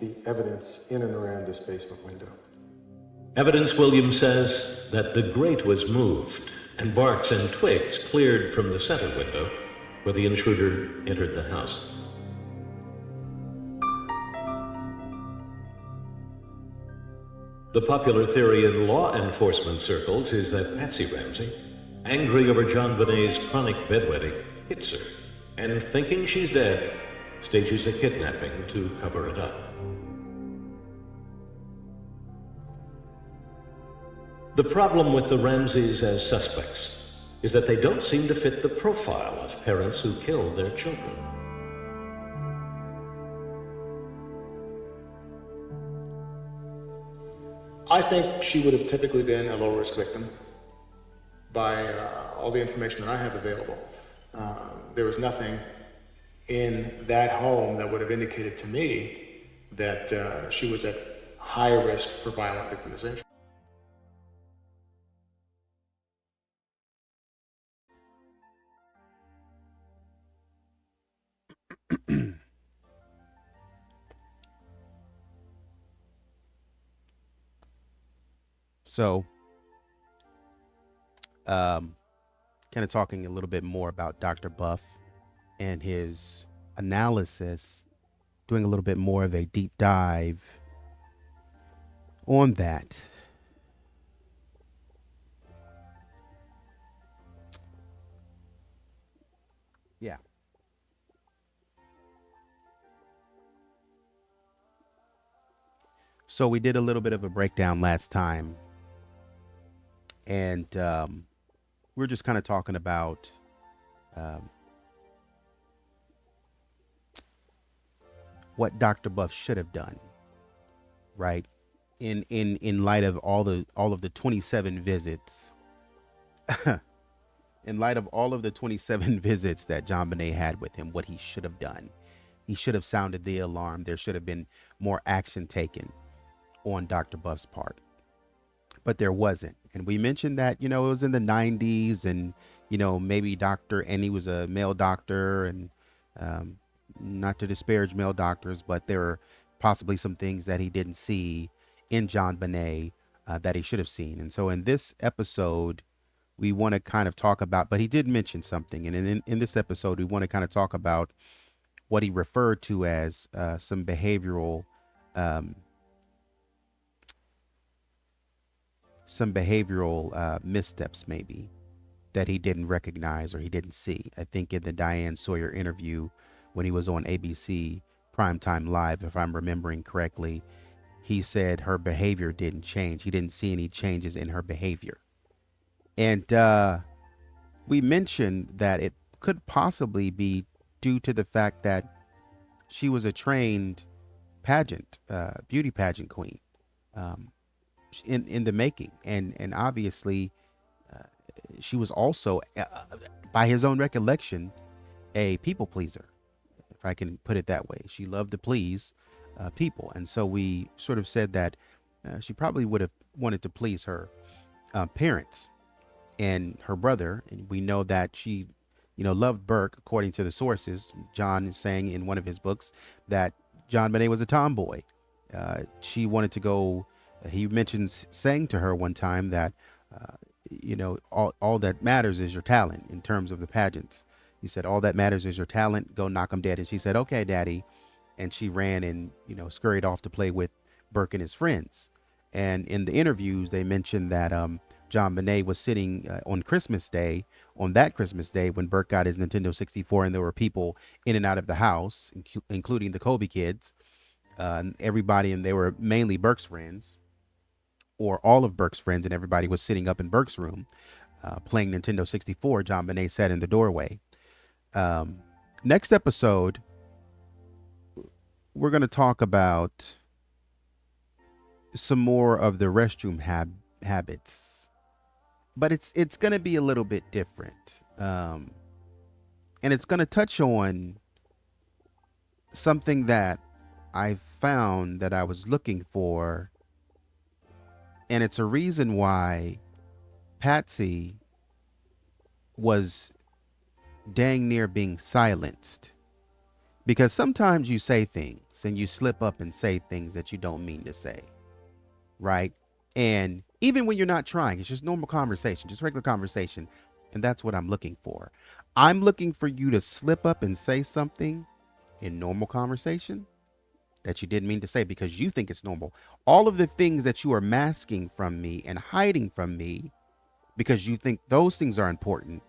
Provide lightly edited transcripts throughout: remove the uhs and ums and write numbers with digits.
the evidence in and around this basement window. Evidence, Williams says, that the grate was moved and barks and twigs cleared from the center window where the intruder entered the house. The popular theory in law enforcement circles is that Patsy Ramsey, angry over JonBenet's chronic bedwetting, hits her, and thinking she's dead, stages a kidnapping to cover it up. The problem with the Ramseys as suspects is that they don't seem to fit the profile of parents who killed their children. I think she would have typically been a low-risk victim by all the information that I have available. There was nothing in that home that would have indicated to me that she was at high risk for violent victimization. So, kind of talking a little bit more about Dr. Beuf and his analysis, doing a little bit more of a deep dive on that. Yeah. So we did a little bit of a breakdown last time. And we're just kind of talking about what Dr. Beuf should have done, right? In light of all of the 27 visits, in light of all of the 27 visits that JonBenet had with him, what he should have done. He should have sounded the alarm. There should have been more action taken on Dr. Beuf's part. But there wasn't. And we mentioned that, it was in the 90s and, maybe and he was a male doctor, and not to disparage male doctors, but there were possibly some things that he didn't see in JonBenet that he should have seen. And so in this episode, we want to kind of talk about, but he did mention something. And in this episode, we want to kind of talk about what he referred to as some behavioral missteps maybe that he didn't recognize or he didn't see. I think in the Diane Sawyer interview when he was on ABC Primetime Live, if I'm remembering correctly, he said her behavior didn't change. He didn't see any changes in her behavior. And we mentioned that it could possibly be due to the fact that she was a trained beauty pageant queen. In the making, and obviously she was also by his own recollection a people pleaser, if I can put it that way. She loved to please people, and so we sort of said that she probably would have wanted to please her parents and her brother. And we know that she loved Burke, according to the sources. John is saying in one of his books that JonBenet was a tomboy. She wanted to go. He mentions saying to her one time that, all that matters is your talent in terms of the pageants. He said, all that matters is your talent. Go knock 'em dead. And she said, okay, daddy. And she ran and, scurried off to play with Burke and his friends. And in the interviews, they mentioned that JonBenet was sitting on that Christmas day when Burke got his Nintendo 64, and there were people in and out of the house, including the Kobe kids, everybody, and they were mainly Burke's friends, or all of Burke's friends, and everybody was sitting up in Burke's room playing Nintendo 64. JonBenet sat in the doorway. Next episode, we're going to talk about some more of the restroom habits, but it's going to be a little bit different. And it's going to touch on something that I found that I was looking for. And it's a reason why Patsy was dang near being silenced, Because sometimes you say things and you slip up and say things that you don't mean to say, right? And even when you're not trying, it's just normal conversation, just regular conversation. And that's what I'm looking for. I'm looking for you to slip up and say something in normal conversation that you didn't mean to say because you think it's normal. All of the things that you are masking from me and hiding from me because you think those things are important.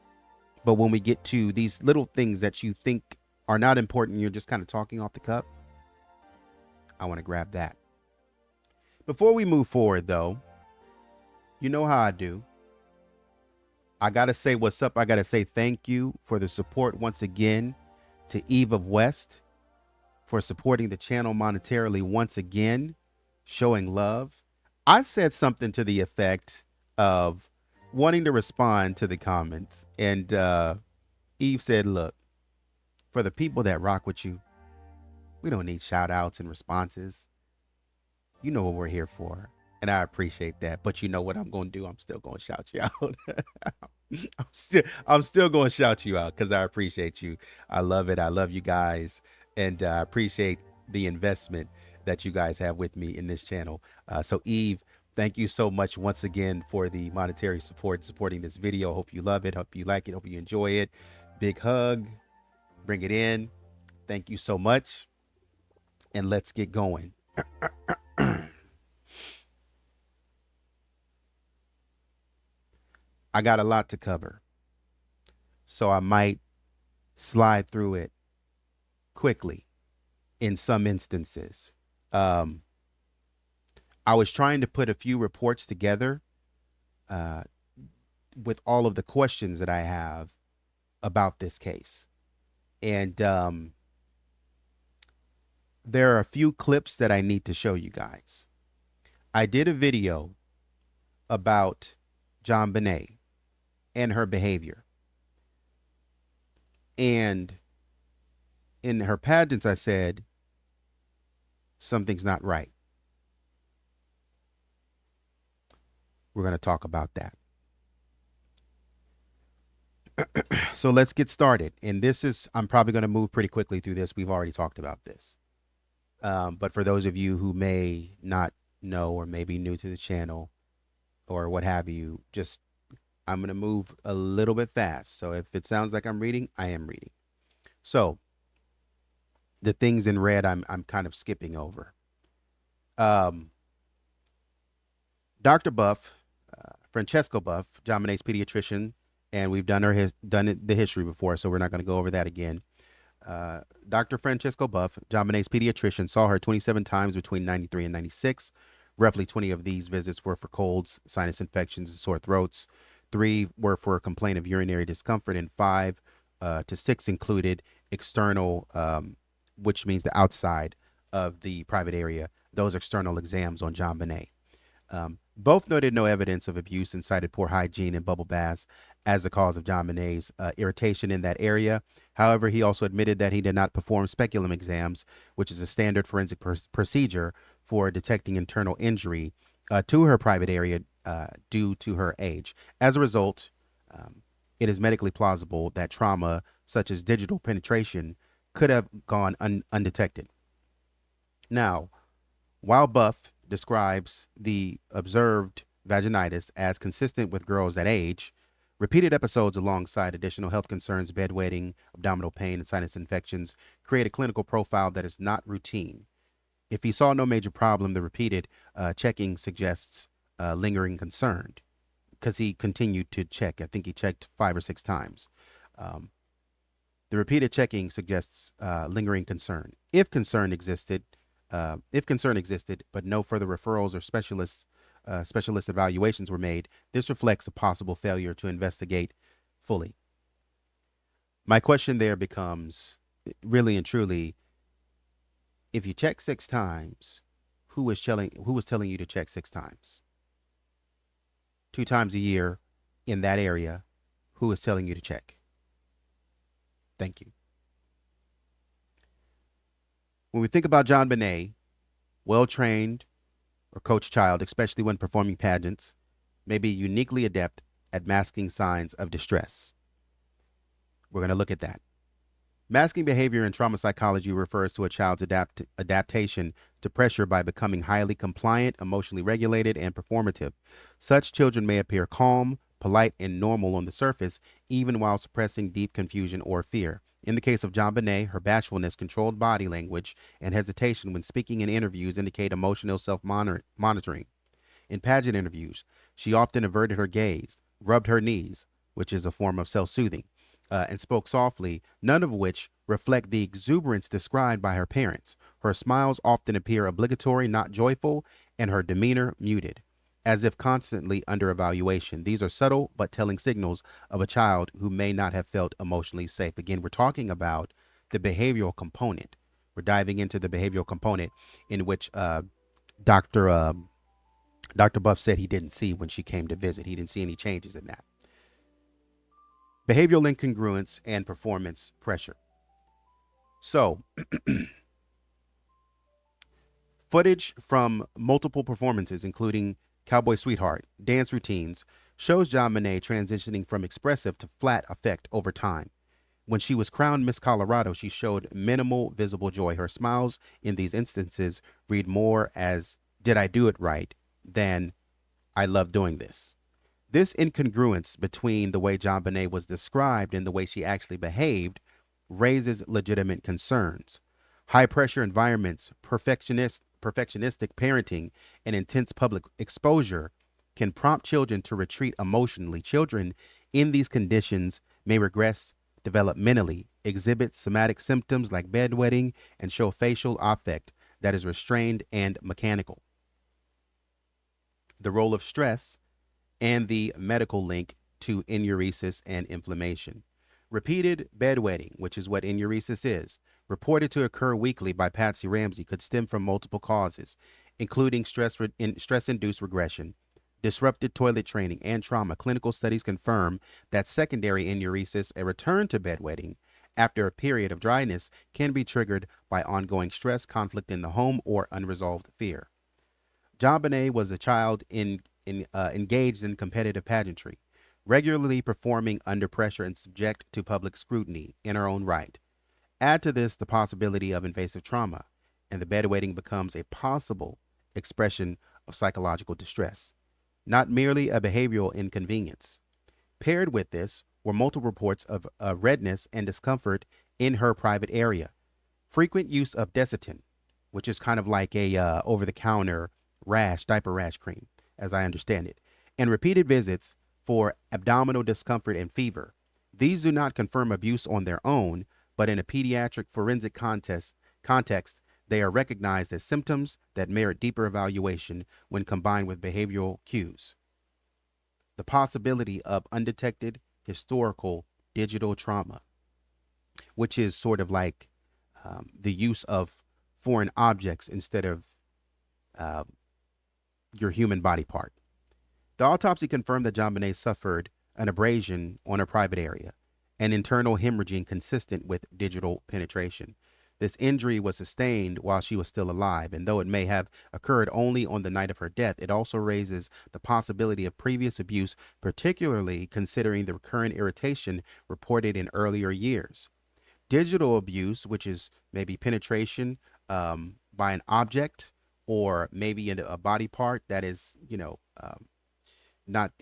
But when we get to these little things that you think are not important, you're just kind of talking off the cuff. I want to grab that. Before we move forward, though, you know how I do. I got to say what's up. I got to say thank you for the support once again to Eve of West for supporting the channel monetarily once again, showing love. I said something to the effect of wanting to respond to the comments. And Eve said, look, for the people that rock with you, we don't need shout outs and responses. You know what we're here for. And I appreciate that. But you know what I'm going to do? I'm still going to shout you out. I'm still going to shout you out because I appreciate you. I love it. I love you guys. And I appreciate the investment that you guys have with me in this channel. So Eve, thank you so much once again for the monetary support, supporting this video. Hope you love it. Hope you like it. Hope you enjoy it. Big hug. Bring it in. Thank you so much. And let's get going. I got a lot to cover, so I might slide through it quickly in some instances. I was trying to put a few reports together with all of the questions that I have about this case. And there are a few clips that I need to show you guys. I did a video about JonBenet and her behavior. And in her pageants, I said, something's not right. We're going to talk about that. So let's get started. And this is, I'm probably going to move pretty quickly through this. We've already talked about this. But for those of you who may not know or may be new to the channel or what have you, just, I'm going to move a little bit fast. So if it sounds like I'm reading, I am reading. So the things in red, I'm kind of skipping over. Dr. Beuf, Francesco Beuf, JonBenet's pediatrician, and we've done the history before, so we're not going to go over that again. Dr. Francesco Beuf, JonBenet's pediatrician, saw her 27 times between 93 and 96. Roughly 20 of these visits were for colds, sinus infections, and sore throats. 3 were for a complaint of urinary discomfort, and 5 to 6 included external, which means the outside of the private area, those external exams on JonBenet. Both noted no evidence of abuse and cited poor hygiene and bubble baths as the cause of JonBenet's irritation in that area. However, he also admitted that he did not perform speculum exams, which is a standard forensic procedure for detecting internal injury to her private area due to her age. As a result, it is medically plausible that trauma such as digital penetration could have gone undetected. Now, while Beuf describes the observed vaginitis as consistent with girls that age, repeated episodes alongside additional health concerns, bedwetting, abdominal pain, and sinus infections create a clinical profile that is not routine. If he saw no major problem, the repeated checking suggests lingering concern because he continued to check. I think he checked 5 or 6 times. The repeated checking suggests lingering concern. If concern existed, but no further referrals or specialist evaluations were made, this reflects a possible failure to investigate fully. My question there becomes, really and truly, if you check 6 times, who was telling you to check 6 times? 2 times a year in that area, who is telling you to check? Thank you. When we think about JonBenet, well-trained or coached child, especially when performing pageants, may be uniquely adept at masking signs of distress. We're going to look at that. Masking behavior in trauma psychology refers to a child's adaptation to pressure by becoming highly compliant, emotionally regulated, and performative. Such children may appear calm, polite, and normal on the surface, even while suppressing deep confusion or fear. In the case of JonBenet, her bashfulness, controlled body language, and hesitation when speaking in interviews indicate emotional self-monitoring. In pageant interviews, she often averted her gaze, rubbed her knees, which is a form of self-soothing, and spoke softly, none of which reflect the exuberance described by her parents. Her smiles often appear obligatory, not joyful, and her demeanor muted, as if constantly under evaluation. These are subtle but telling signals of a child who may not have felt emotionally safe. Again, we're talking about the behavioral component. We're diving into the behavioral component in which Dr. Buff said he didn't see when she came to visit. He didn't see any changes in that. Behavioral incongruence and performance pressure. So, footage from multiple performances, including Cowboy Sweetheart, dance routines, shows JonBenet transitioning from expressive to flat affect over time. When she was crowned Miss Colorado, she showed minimal visible joy. Her smiles in these instances read more as, "Did I do it right?" than, "I love doing this." This incongruence between the way JonBenet was described and the way she actually behaved raises legitimate concerns. High pressure environments, perfectionistic parenting, and intense public exposure can prompt children to retreat emotionally. Children in these conditions may regress developmentally, exhibit somatic symptoms like bedwetting, and show facial affect that is restrained and mechanical. The role of stress and the medical link to enuresis and inflammation. Repeated bedwetting, which is what enuresis is, reported to occur weekly by Patsy Ramsey, could stem from multiple causes, including stress-induced regression, disrupted toilet training, and trauma. Clinical studies confirm that secondary enuresis, a return to bedwetting after a period of dryness, can be triggered by ongoing stress, conflict in the home, or unresolved fear. JonBenet was a child engaged in competitive pageantry, regularly performing under pressure and subject to public scrutiny in her own right. Add to this the possibility of invasive trauma, and the bedwetting becomes a possible expression of psychological distress, not merely a behavioral inconvenience. Paired with this were multiple reports of redness and discomfort in her private area, frequent use of Desitin, which is kind of like a over-the-counter diaper rash cream, as I understand it, and repeated visits for abdominal discomfort and fever. These do not confirm abuse on their own, but in a pediatric forensic context, they are recognized as symptoms that merit deeper evaluation when combined with behavioral cues. The possibility of undetected historical digital trauma, which is sort of like the use of foreign objects instead of your human body part. The autopsy confirmed that JonBenet suffered an abrasion on her private area, an internal hemorrhaging consistent with digital penetration. This injury was sustained while she was still alive, and though it may have occurred only on the night of her death, it also raises the possibility of previous abuse, particularly considering the recurrent irritation reported in earlier years. Digital abuse, which is maybe penetration by an object or maybe into a body part that is, not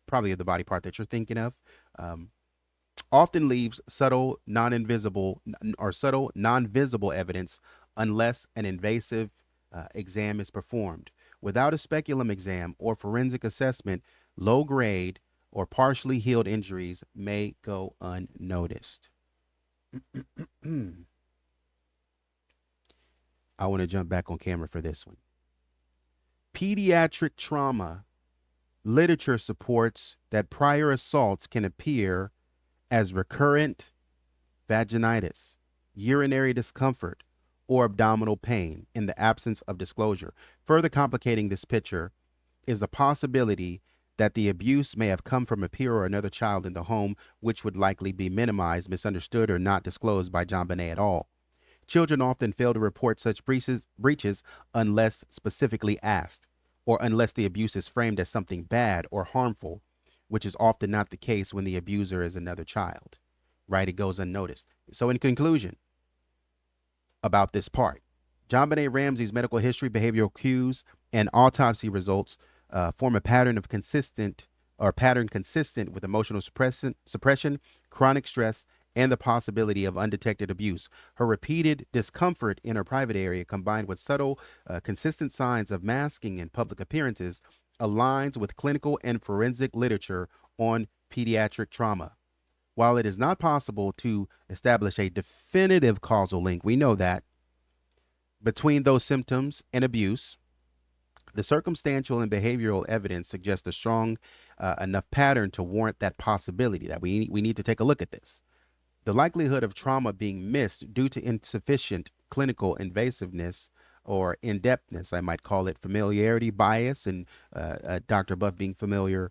probably the body part that you're thinking of, often leaves subtle, non-visible evidence unless an invasive exam is performed. Without a speculum exam or forensic assessment, low-grade or partially healed injuries may go unnoticed. I want to jump back on camera for this one. Pediatric trauma literature supports that prior assaults can appear as recurrent vaginitis, urinary discomfort, or abdominal pain in the absence of disclosure. Further complicating this picture is the possibility that the abuse may have come from a peer or another child in the home, which would likely be minimized, misunderstood, or not disclosed by JonBenet at all. Children often fail to report such breaches unless specifically asked, or unless the abuse is framed as something bad or harmful, which is often not the case when the abuser is another child. right? It goes unnoticed. So in conclusion about this part, JonBenet Ramsey's medical history, behavioral cues, and autopsy results form a pattern consistent with emotional suppression, chronic stress, and the possibility of undetected abuse. Her repeated discomfort in her private area, combined with subtle, consistent signs of masking in public appearances, aligns with clinical and forensic literature on pediatric trauma. While it is not possible to establish a definitive causal link, we know that between those symptoms and abuse, the circumstantial and behavioral evidence suggests a strong enough pattern to warrant that possibility that we need to take a look at this. The likelihood of trauma being missed due to insufficient clinical invasiveness or in-depthness, I might call it familiarity bias, and Dr. Buff being familiar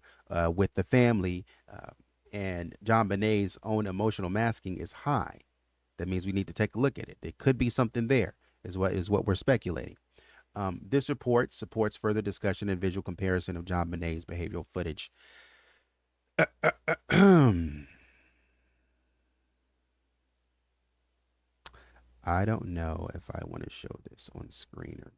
with the family and JonBenet's own emotional masking is high. That means we need to take a look at it. There could be something there, is what we're speculating. This report supports further discussion and visual comparison of JonBenet's behavioral footage. I don't know if I want to show this on screen or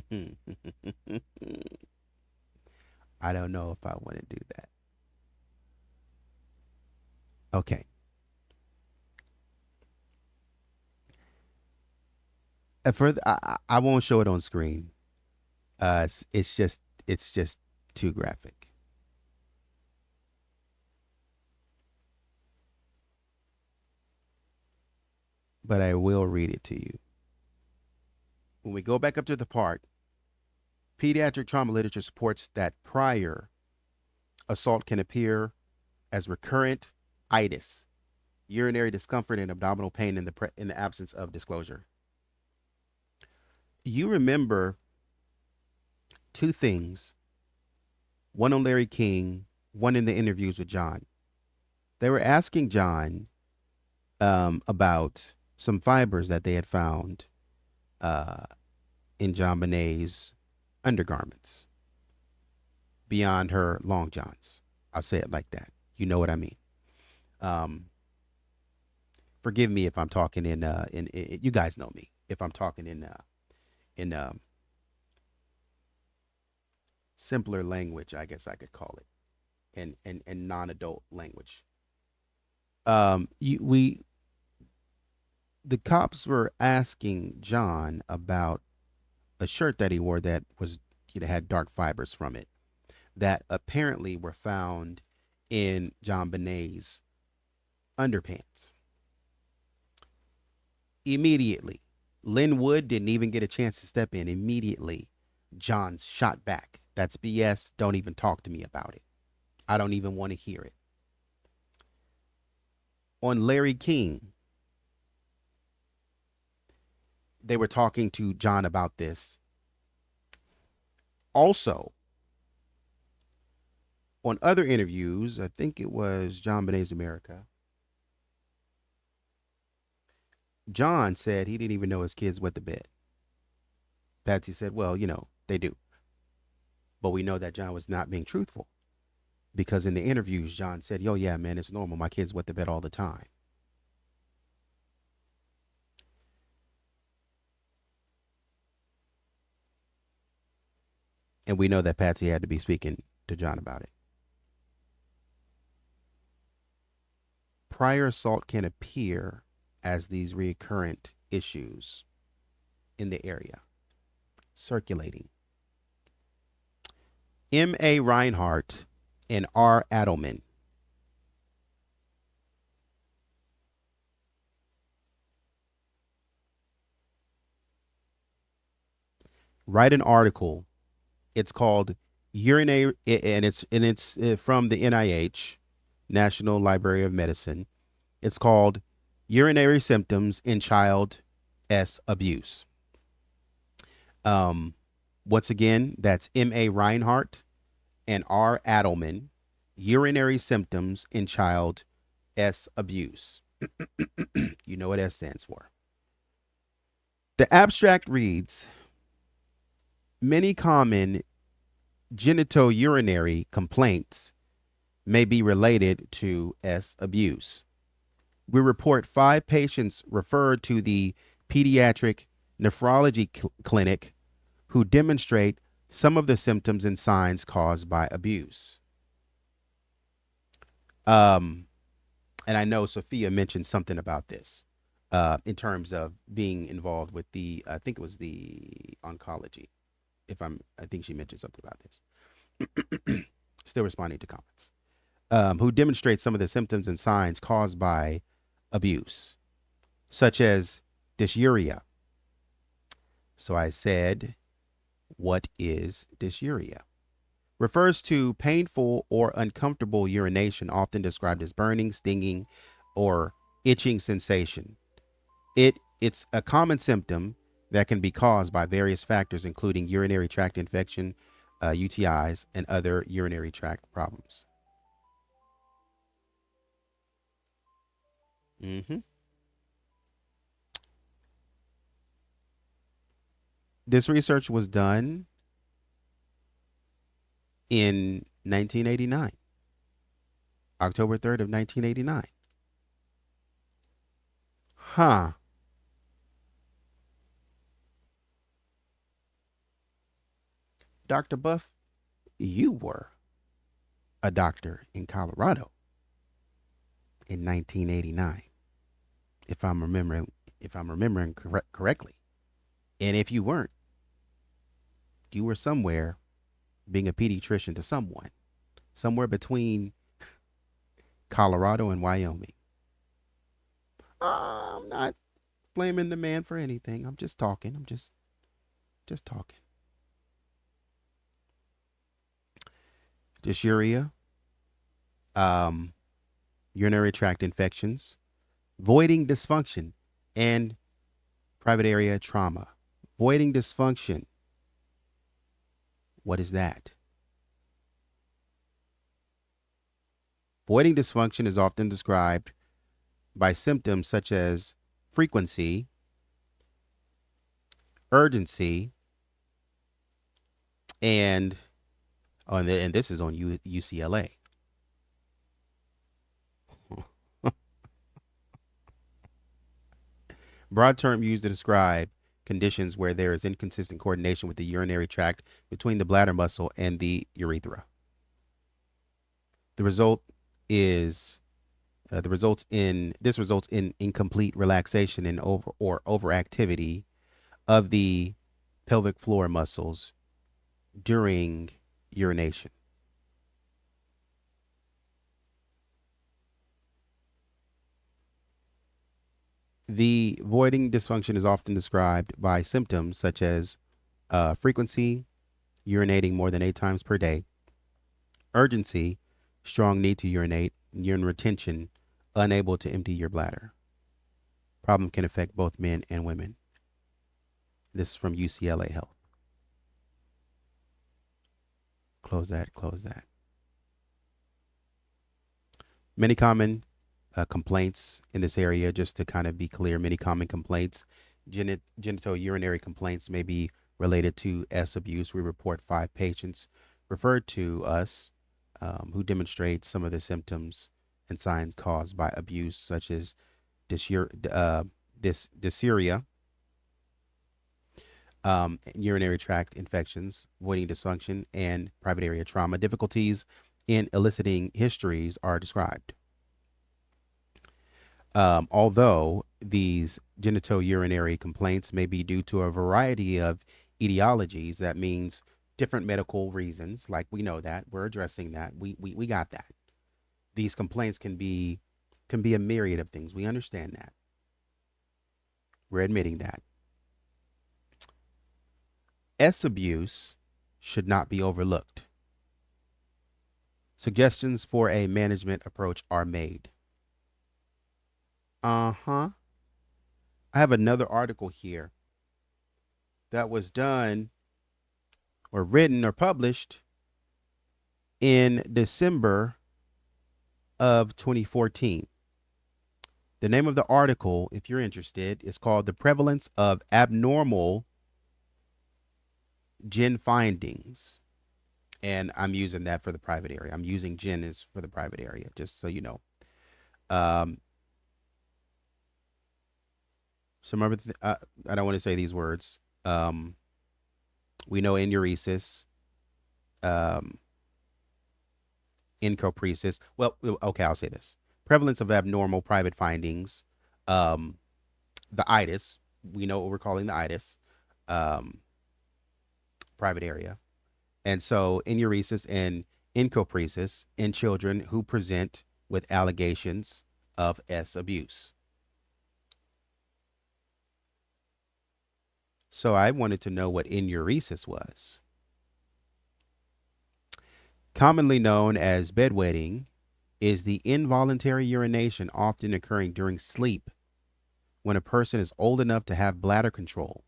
not. I don't know if I want to do that. Okay. Further, I won't show it on screen. It's just too graphic. But I will read it to you. When we go back up to the part, pediatric trauma literature supports that prior assault can appear as recurrent itis, urinary discomfort, and abdominal pain in the absence of disclosure. You remember two things, one on Larry King, one in the interviews with John. They were asking John about some fibers that they had found in JonBenet's undergarments beyond her long johns. I'll say it like that. You know what I mean. Forgive me if I'm talking in you guys know me, if I'm talking in simpler language, I guess I could call it, and non-adult language. The cops were asking John about a shirt that he wore that was, had dark fibers from it that apparently were found in JonBenet's underpants. Immediately, Lynn Wood didn't even get a chance to step in. Immediately, John shot back. That's BS. Don't even talk to me about it. I don't even want to hear it. On Larry King, they were talking to John about this. Also, on other interviews, I think it was JonBenet's America, John said he didn't even know his kids wet the bed. Patsy said, well, they do. But we know that John was not being truthful, because in the interviews, John said, yo, yeah, man, it's normal. My kids wet the bed all the time. And we know that Patsy had to be speaking to John about it. Prior assault can appear as these recurrent issues in the area circulating. M.A. Reinhardt and R. Adelman write an article. It's called urinary, and it's from the NIH, National Library of Medicine. It's called Urinary Symptoms in Child S Abuse. Once again, that's M.A. Reinhardt and R. Adelman, Urinary Symptoms in Child S Abuse. You know what S stands for. The abstract reads, many common genitourinary complaints may be related to S abuse. We report 5 patients referred to the pediatric nephrology clinic who demonstrate some of the symptoms and signs caused by abuse. And I know Sophia mentioned something about this in terms of being involved with the, I think it was the oncology. I think she mentioned something about this. Still responding to comments. Who demonstrate some of the symptoms and signs caused by abuse, such as dysuria. So I said, what is dysuria? Refers to painful or uncomfortable urination, often described as burning, stinging, or itching sensation. It's a common symptom that can be caused by various factors, including urinary tract infection, UTIs, and other urinary tract problems. This research was done in 1989, October 3rd of 1989. Huh. Dr. Buff, you were a doctor in Colorado in 1989, if I'm remembering correctly. And if you weren't, you were somewhere being a pediatrician to someone, somewhere between Colorado and Wyoming. I'm not blaming the man for anything. I'm just talking. I'm just talking. Dysuria, urinary tract infections, voiding dysfunction, and private area trauma. Voiding dysfunction. What is that? Voiding dysfunction is often described by symptoms such as frequency, urgency, and this is on UCLA. Broad term used to describe conditions where there is inconsistent coordination with the urinary tract between the bladder muscle and the urethra. This results in incomplete relaxation and overactivity of the pelvic floor muscles during urination. The voiding dysfunction is often described by symptoms such as frequency, urinating more than 8 times per day, urgency, strong need to urinate, urine retention, unable to empty your bladder. Problem can affect both men and women. This is from UCLA Health. Close that. Many common complaints in this area, just to kind of be clear, many common complaints. Genital urinary complaints may be related to S abuse. We report 5 patients referred to us who demonstrate some of the symptoms and signs caused by abuse, such as dysuria, urinary tract infections, voiding dysfunction, and private area trauma. Difficulties in eliciting histories are described. Although these genitourinary complaints may be due to a variety of etiologies, that means different medical reasons, like we know that, we're addressing that, we got that. These complaints can be a myriad of things. We understand that. We're admitting that. S abuse should not be overlooked. Suggestions for a management approach are made. I have another article here that was done or written or published in December of 2014. The name of the article, if you're interested, is called "The Prevalence of Abnormal Gen Findings And I'm using that for the private area. I'm using Jen as for the private area, just so you know. Um, some other, I don't want to say these words. We know enuresis, um, encopresis. Well, okay, I'll say this. Prevalence of abnormal private findings, um, the itis. We know what we're calling the itis, um, private area. And so enuresis and encopresis in children who present with allegations of S abuse. So I wanted to know what enuresis was. Commonly known as bedwetting, is the involuntary urination often occurring during sleep when a person is old enough to have bladder control.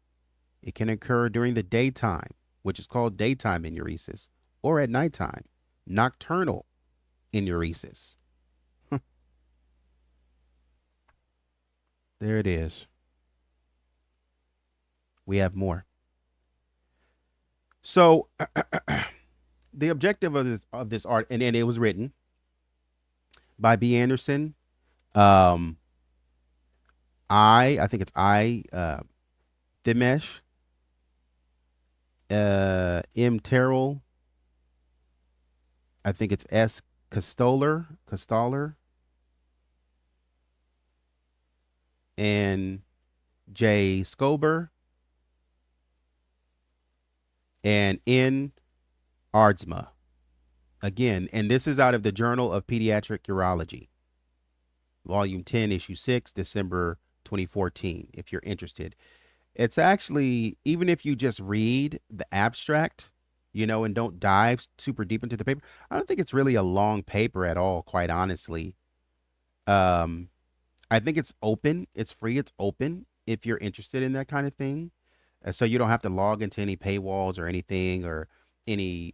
It can occur during the daytime, which is called daytime enuresis, or at nighttime, nocturnal enuresis. There it is. We have more. So the objective of this art, and it was written by B. Anderson. Um, I think it's Dimesh, M. Terrell. I think it's S. Costoller, and J. Scober, and N. Ardsma. Again, and this is out of the Journal of Pediatric Urology, Volume 10, Issue 6, December 2014, if you're interested. It's actually, even if you just read the abstract, and don't dive super deep into the paper, I don't think it's really a long paper at all, quite honestly. Um, I think it's open, it's free, it's open if you're interested in that kind of thing. So you don't have to log into any paywalls or anything, or any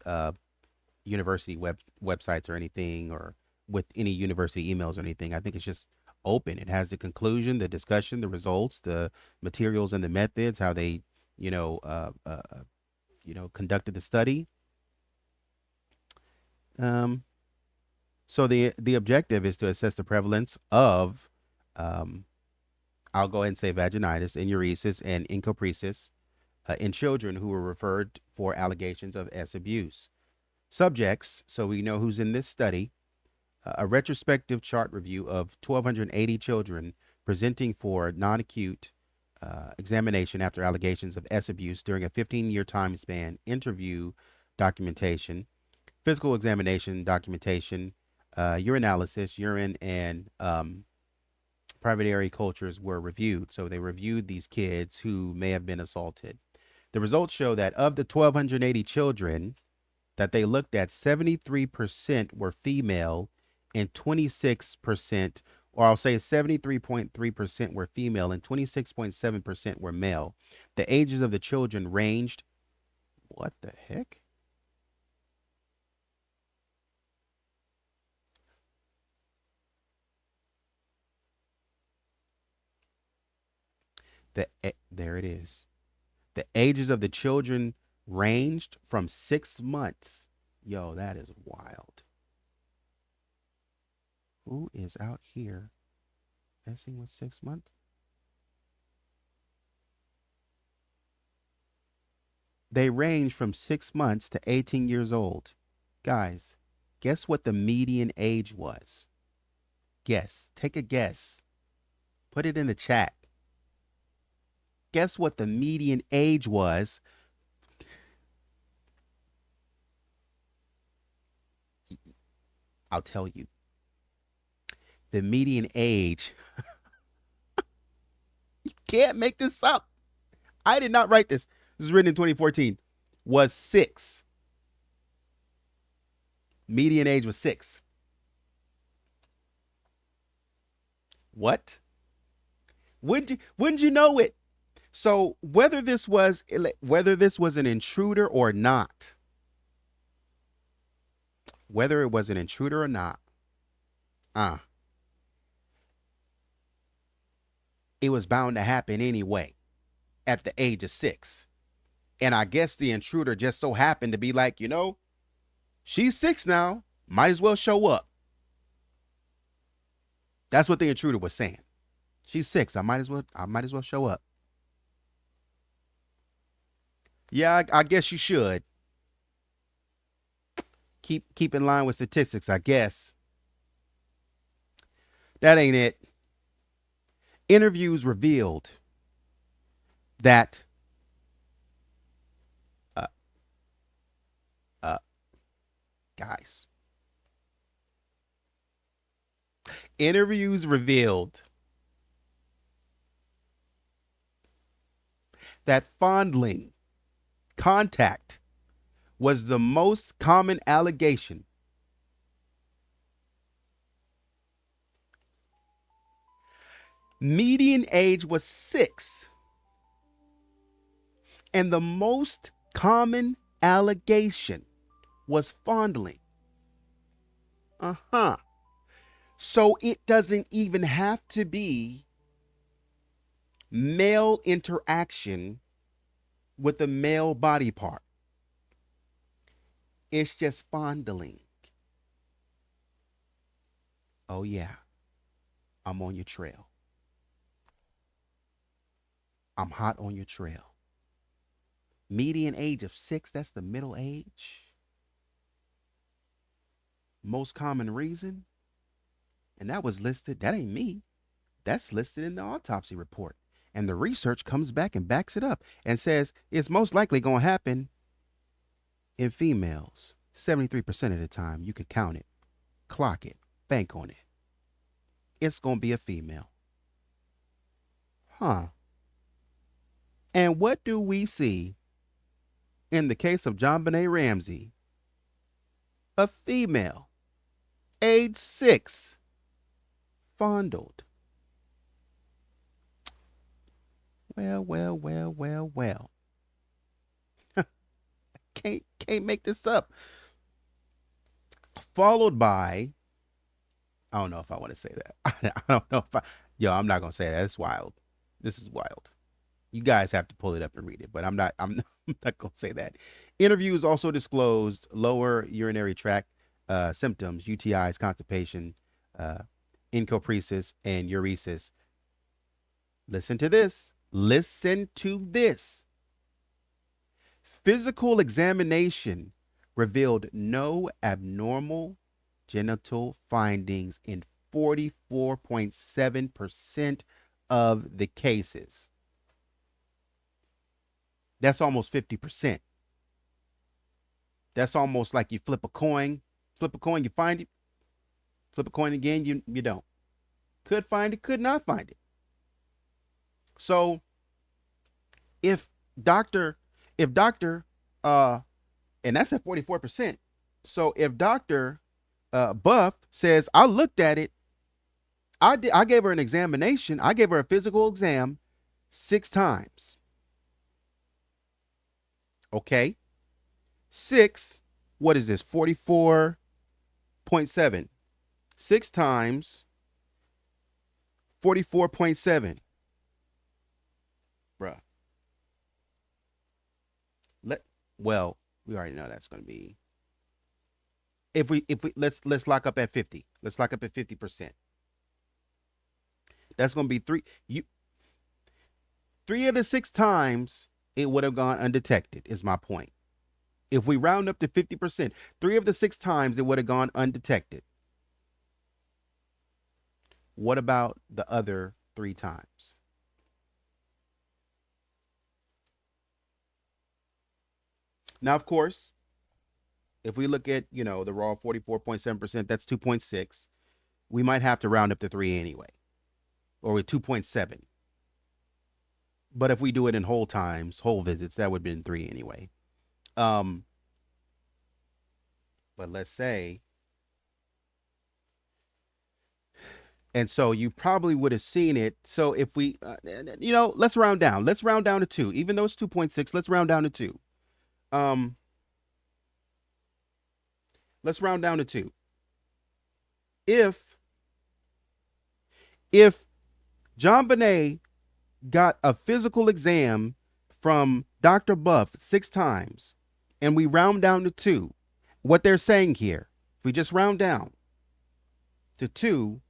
university websites or anything, or with any university emails or anything. I think it's just open. It has the conclusion, the discussion, the results, the materials and the methods, how they, conducted the study. Um, so the objective is to assess the prevalence of, um, I'll go ahead and say vaginitis, enuresis, and encopresis in children who were referred for allegations of S abuse. Subjects, so we know who's in this study, a retrospective chart review of 1,280 children presenting for non-acute examination after allegations of S abuse during a 15-year time span, interview documentation, physical examination documentation, urinalysis, urine, and private area cultures were reviewed. So they reviewed these kids who may have been assaulted. The results show that of the 1,280 children that they looked at, 73% were female and 26%, or I'll say 73.3% were female and 26.7% were male. The ages of the children ranged, what the heck? There it is. The ages of the children ranged from 6 months. Yo, that is wild. Who is out here messing with 6 months? They range from 6 months to 18 years old. Guys, guess what the median age was? Guess. Take a guess. Put it in the chat. Guess what the median age was? I'll tell you. The median age, you can't make this up. I did not write this. This was written in 2014. Was 6. Median age was 6. What? Wouldn't you know it? So whether this was an intruder or not, whether it was an intruder or not, it was bound to happen anyway at the age of 6. And I guess the intruder just so happened to be like, She's 6 now. Might as well show up. That's what the intruder was saying. She's 6. I might as well show up. Yeah, I guess you should. Keep in line with statistics, I guess. That ain't it. Interviews revealed that guys. Interviews revealed that fondling contact was the most common allegation. Median age was 6. And the most common allegation was fondling. So it doesn't even have to be male interaction with a male body part. It's just fondling. Oh yeah, I'm on your trail. I'm hot on your trail. Median age of 6, that's the middle age. Most common reason, and that was listed, that ain't me. That's listed in the autopsy report. And the research comes back and backs it up and says it's most likely going to happen in females. 73% of the time, you could count it, clock it, bank on it. It's going to be a female. And what do we see in the case of JonBenet Ramsey? A female, age 6, fondled. Well. Can't make this up. Followed by, I don't know if I want to say that. I don't know if I'm not going to say that. It's wild. This is wild. You guys have to pull it up and read it, but I'm not going to say that. Interviews also disclosed lower urinary tract symptoms, UTIs, constipation, encopresis, and uresis. Listen to this. Physical examination revealed no abnormal genital findings in 44.7% of the cases. That's almost 50%. That's almost like you flip a coin. Flip a coin, you find it. Flip a coin again, you don't. Could find it, could not find it. So if doctor, and that's at 44%. So if Dr. Beuf says, I looked at it, I gave her an examination, I gave her a physical exam 6 times. Okay. 6, what is this? 44.7. 6 times 44.7. Bruh. Well, we already know that's going to be. If we let's lock up at 50. Let's lock up at 50%. That's going to be 3 of the 6 times it would have gone undetected, is my point. If we round up to 50%, 3 of the 6 times it would have gone undetected. What about the other 3 times? Now, of course, if we look at, the raw 44.7%, that's 2.6. We might have to round up to 3 anyway, or with 2.7. But if we do it in whole times, whole visits, that would have been 3 anyway. But let's say, and so you probably would have seen it. So if we, let's round down. Let's round down to 2. Even though it's 2.6, let's round down to 2. Let's round down to 2. If JonBenet got a physical exam from Dr. Beuf 6 times, and we round down to 2, what they're saying here, if we just round down to two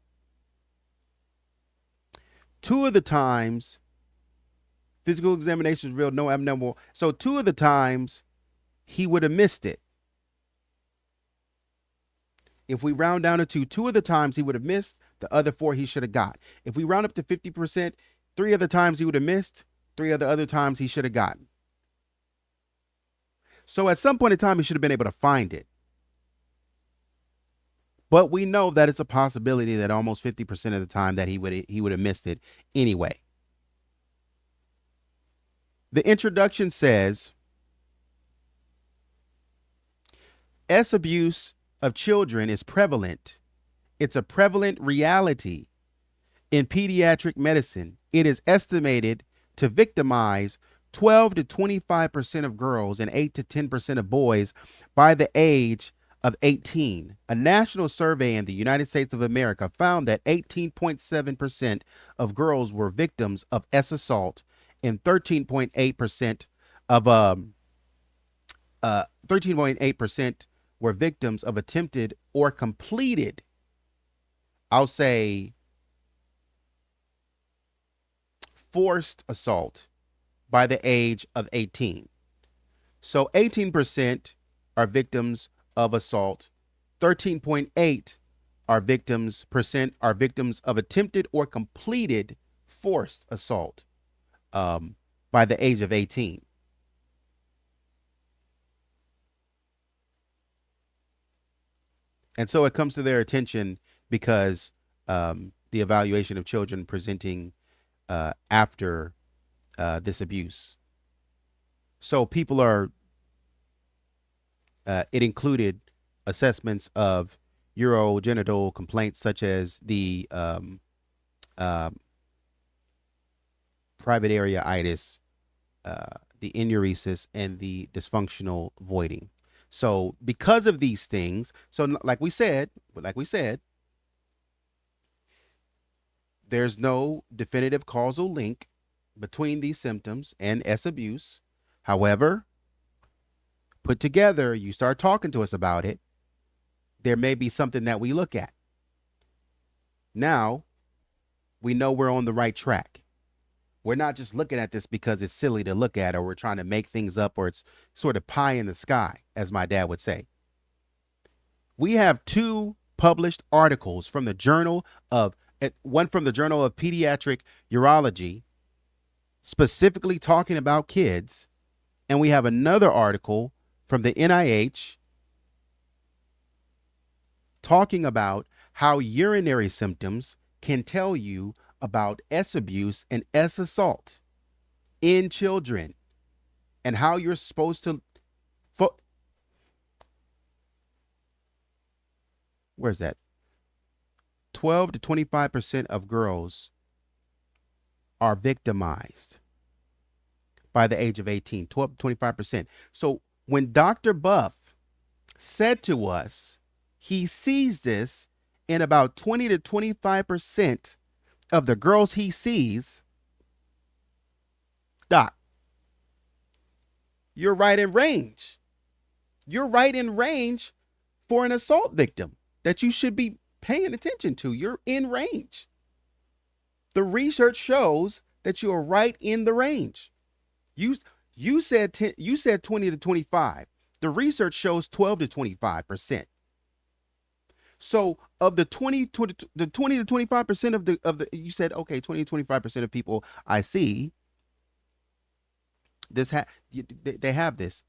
of the times physical examination is real, no abnormal. So two of the times he would have missed it. If we round down to two of the times he would have missed, the other four he should have got. If we round up to 50%, three of the times he would have missed, three of the other times he should have gotten. So at some point in time, he should have been able to find it. But we know that it's a possibility that almost 50% of the time that he would have missed it anyway. The introduction says, S abuse of children is prevalent. It's a prevalent reality in pediatric medicine. It is estimated to victimize 12 to 25% of girls and 8 to 10% of boys by the age of 18. A national survey in the United States of America found that 18.7% of girls were victims of S assault and 13.8% of 13.8% were victims of attempted or completed, I'll say, forced assault by the age of 18. So 18% are victims of assault, 13.8 are victims of attempted or completed forced assault by the age of 18. And so it comes to their attention because the evaluation of children presenting after this abuse. So people are, it included assessments of urogenital complaints such as the private area itis, the enuresis, and the dysfunctional voiding. So because of these things, so like we said, there's no definitive causal link between these symptoms and S abuse. However, put together, you start talking to us about it, there may be something that we look at. Now, we know we're on the right track. We're not just looking at this because it's silly to look at, or we're trying to make things up, or it's sort of pie in the sky, as my dad would say. We have two published articles from the journal of, one from the Journal of Pediatric Urology, specifically talking about kids. And we have another article from the NIH talking about how urinary symptoms can tell you about S abuse and S assault in children, and how you're supposed to, where's that? 12 to 25% of girls are victimized by the age of 18, 12 to 25%. So when Dr. Buff said to us, he sees this in about 20 to 25% of the girls he sees, Doc, you're right in range. You're right in range for an assault victim that you should be paying attention to. You're in range. The research shows that you are right in the range. You said 20 to 25. The research shows 12 to 25%. So of the 20 to 25% of the you said, okay, 20 to 25% of people I see this they have this.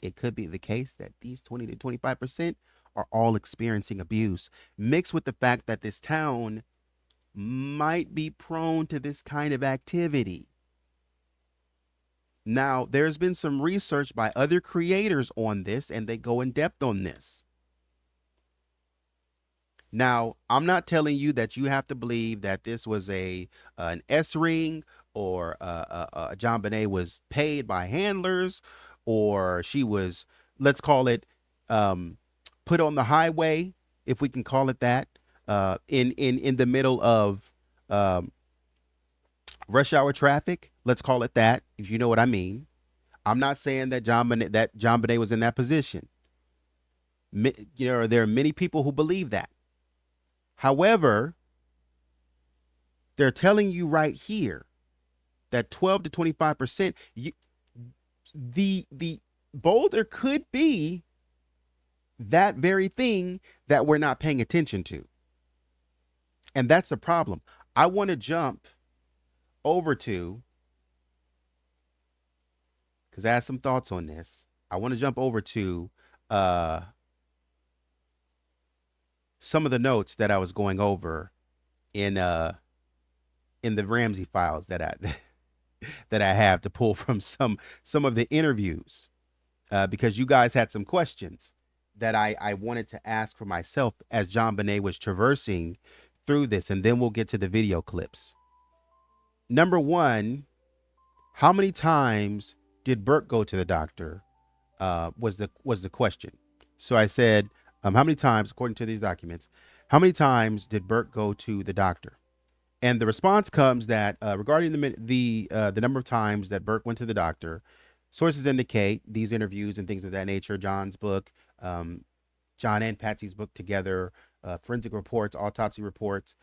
It could be the case that these 20 to 25% are all experiencing abuse, mixed with the fact that this town might be prone to this kind of activity. Now, there's been some research by other creators on this, and they go in depth on this. Now, I'm not telling you that you have to believe that this was an S ring, or JonBenet was paid by handlers, or she was, let's call it, put on the highway, if we can call it that, in the middle of rush hour traffic. Let's call it that, if you know what I mean. I'm not saying that JonBenet was in that position. There are many people who believe that. However, they're telling you right here that 12 to 25%, the boulder could be that very thing that we're not paying attention to. And that's the problem. I want to jump over to, because I have some thoughts on this. I want to jump over to uh, some of the notes that I was going over in the Ramsey files that I that I have to pull from some of the interviews, because you guys had some questions that I wanted to ask for myself as JonBenet was traversing through this, and then we'll get to the video clips. Number one, how many times did Burke go to the doctor? Was the question. So I said, how many times, according to these documents, how many times did Burke go to the doctor? And the response comes that regarding the number of times that Burke went to the doctor, sources indicate these interviews and things of that nature. John's book, John and Patsy's book together, forensic reports, autopsy reports,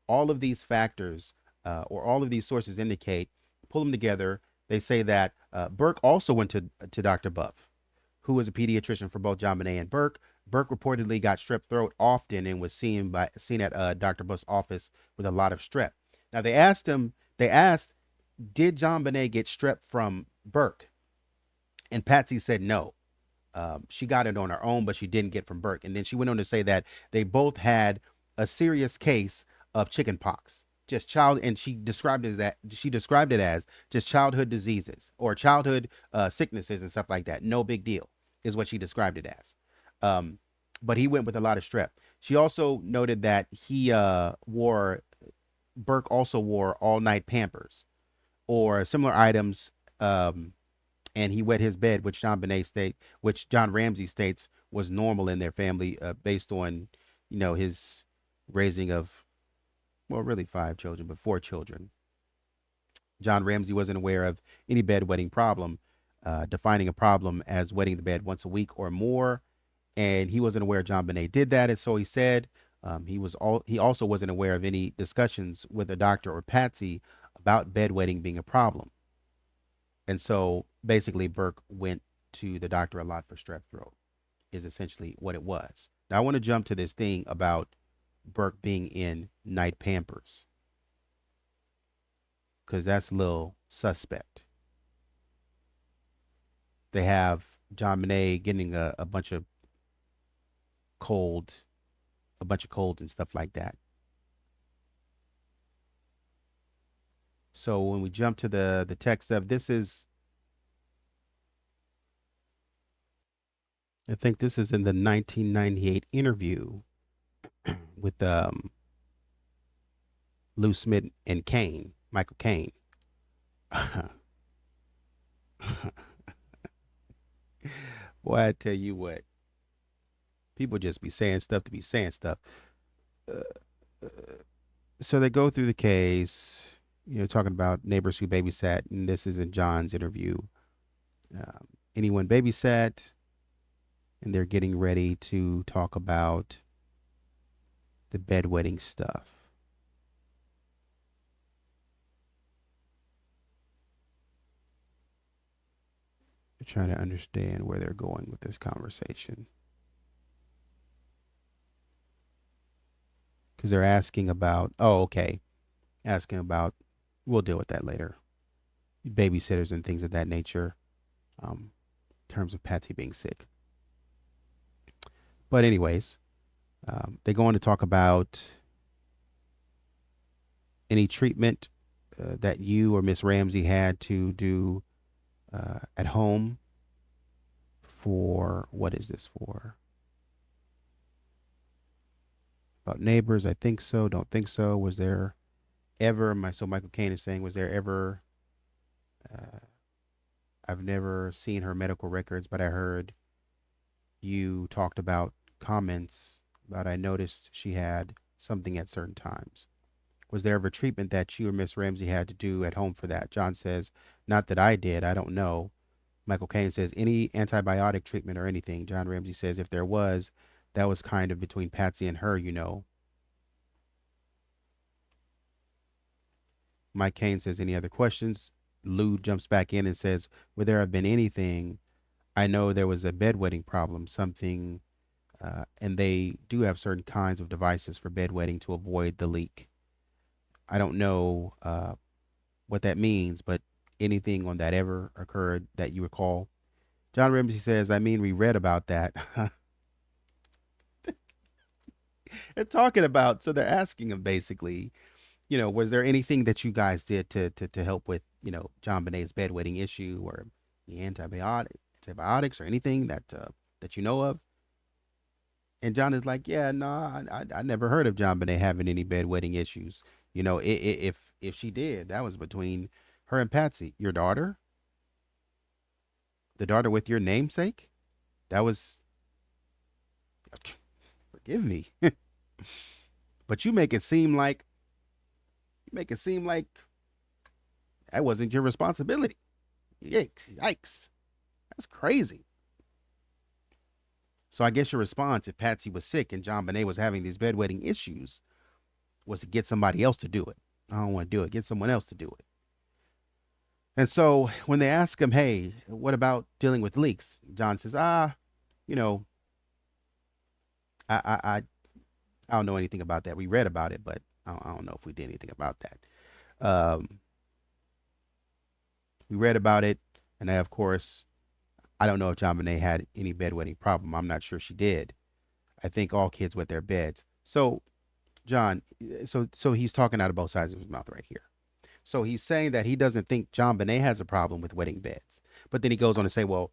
all of these factors or all of these sources indicate, pull them together. They say that Burke also went to Dr. Beuf, who was a pediatrician for both JonBenet and Burke. Burke reportedly got strep throat often and was seen at Dr. Beuf's office with a lot of strep. Now they asked, did JonBenet get strep from Burke? And Patsy said no. She got it on her own, but she didn't get from Burke. And then she went on to say that they both had a serious case of chicken pox, and she described it as just childhood diseases or childhood sicknesses and stuff like that. No big deal is what she described it as. But he went with a lot of strep. She also noted that Burke also wore all night Pampers or similar items. And he wet his bed, which John Ramsey states was normal in their family, based on, his raising of, well, really 5 children, but 4 children. John Ramsey wasn't aware of any bedwetting problem, defining a problem as wetting the bed once a week or more. And he wasn't aware JonBenet did that. And so he said he also wasn't aware of any discussions with a doctor or Patsy about bedwetting being a problem. And so basically Burke went to the doctor a lot for strep throat is essentially what it was. Now I want to jump to this thing about Burke being in night Pampers, because that's a little suspect. They have JonBenet getting a bunch of colds and stuff like that. So when we jump to the text of this is, I think this is in the 1998 interview with Lou Smith and Michael Caine. Boy, I tell you what, people just be saying stuff to be saying stuff. So they go through the case, talking about neighbors who babysat, and this is in John's interview. Anyone babysat, and they're getting ready to talk about the bedwetting stuff. They're trying to understand where they're going with this conversation. Because they're asking about, we'll deal with that later, babysitters and things of that nature, in terms of Patsy being sick. But anyways, they go on to talk about any treatment that you or Miss Ramsey had to do at home for, what is this for? About neighbors, I think so, don't think so. Was there ever, Michael Caine is saying, was there ever, I've never seen her medical records, but I heard you talked about comments about, I noticed she had something at certain times. Was there ever treatment that you or Miss Ramsey had to do at home for that? John says, not that I did. I don't know. Michael Caine says, any antibiotic treatment or anything. John Ramsey says, if there was, that was kind of between Patsy and her, you know. Mike Caine says, any other questions? Lou jumps back in and says, would there have been anything? I know there was a bedwetting problem, something, and they do have certain kinds of devices for bedwetting to avoid the leak. I don't know what that means, but anything on that ever occurred that you recall? John Ramsey says, I mean, we read about that. They're talking about, so they're asking him basically, you know, was there anything that you guys did to help with, you know, JonBenét's bedwetting issue or the antibiotics or anything that that you know of? And John is like, yeah, no, I never heard of JonBenet having any bedwetting issues. You know, if she did, that was between her and Patsy, your daughter, the daughter with your namesake. That was, forgive me, but you make it seem like that wasn't your responsibility. Yikes, yikes, that's crazy. So I guess your response, if Patsy was sick and JonBenet was having these bedwetting issues, was to get somebody else to do it. I don't want to do it. Get someone else to do it. And so when they ask him, hey, what about dealing with leaks? John says, you know, I I I, I don't know anything about that. We read about it, but I don't know if we did anything about that. We read about it, and I, of course, I don't know if JonBenet had any bedwetting problem. I'm not sure she did. I think all kids wet their beds. So John, so he's talking out of both sides of his mouth right here. So he's saying that he doesn't think JonBenet has a problem with wetting beds. But then he goes on to say, well,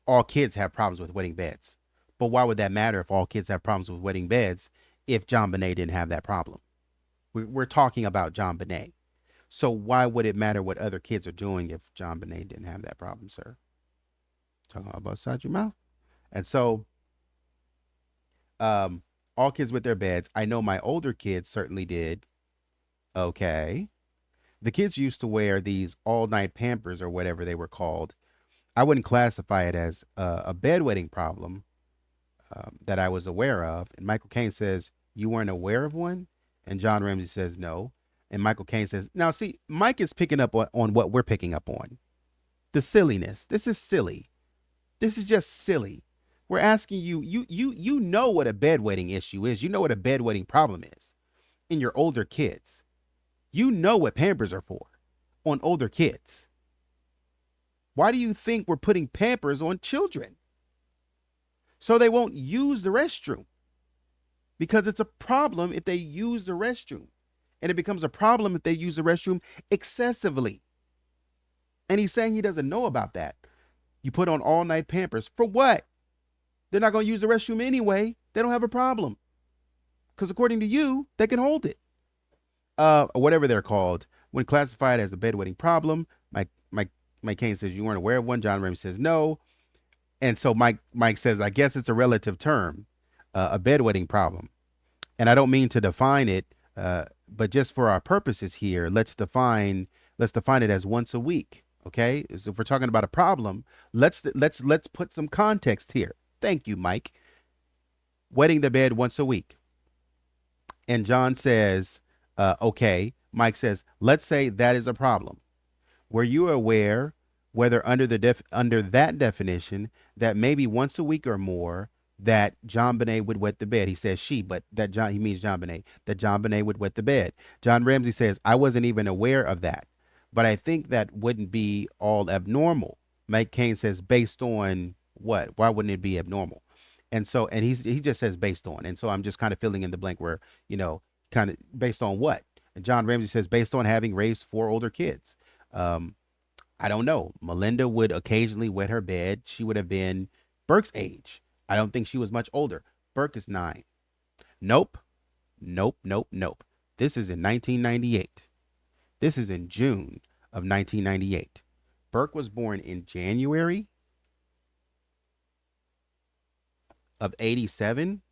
all kids have problems with wetting beds. But why would that matter if all kids have problems with wetting beds if JonBenet didn't have that problem? We're talking about JonBenet. So why would it matter what other kids are doing if JonBenet didn't have that problem, sir? Talking about both sides of your mouth. And so um, all kids with their beds. I know my older kids certainly did. Okay. The kids used to wear these all night Pampers or whatever they were called. I wouldn't classify it as a bedwetting problem that I was aware of. And Michael Caine says, you weren't aware of one? And John Ramsey says, no. And Michael Caine says, now see, Mike is picking up on what we're picking up on. The silliness. This is silly. This is just silly. We're asking you, you know what a bedwetting issue is. You know what a bedwetting problem is in your older kids. You know what Pampers are for on older kids. Why do you think we're putting Pampers on children? So they won't use the restroom. Because it's a problem if they use the restroom. And it becomes a problem if they use the restroom excessively. And he's saying he doesn't know about that. You put on all night Pampers. For what? They're not going to use the restroom anyway. They don't have a problem. Because according to you, they can hold it. Whatever they're called. When classified as a bedwetting problem, Mike Caine says you weren't aware of one. John Ramsey says no. And so Mike says, I guess it's a relative term, a bedwetting problem. And I don't mean to define it, but just for our purposes here, let's define it as once a week. Okay, so if we're talking about a problem, let's put some context here. Thank you, Mike. Wetting the bed once a week. And John says, okay. Mike says, let's say that is a problem. Were you aware whether under that definition that maybe once a week or more that JonBenet would wet the bed? He says she, but he means JonBenet, that JonBenet would wet the bed. John Ramsey says, I wasn't even aware of that, but I think that wouldn't be all abnormal. Mike Caine says, based on what? Why wouldn't it be abnormal? And so, and he just says based on. And so I'm just kind of filling in the blank where, kind of based on what? And John Ramsey says, based on having raised 4 older kids. I don't know. Melinda would occasionally wet her bed. She would have been Burke's age. I don't think she was much older. Burke is 9. Nope. Nope. Nope. Nope. This is in 1998. This is in June of 1998. Burke was born in January of 87.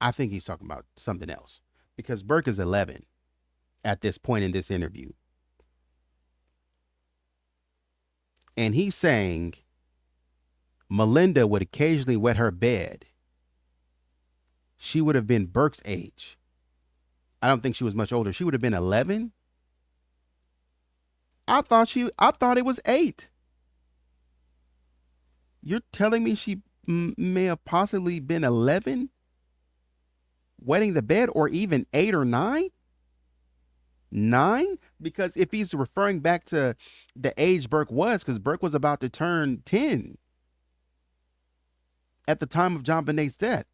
I think he's talking about something else, because Burke is 11 at this point in this interview. And he's saying Melinda would occasionally wet her bed. She would have been Burke's age. I don't think she was much older. She would have been 11. I thought it was 8. You're telling me she may have possibly been 11 wetting the bed, or even 8 or 9? 9? Because if he's referring back to the age Burke was, because Burke was about to turn 10 at the time of JonBenet's death.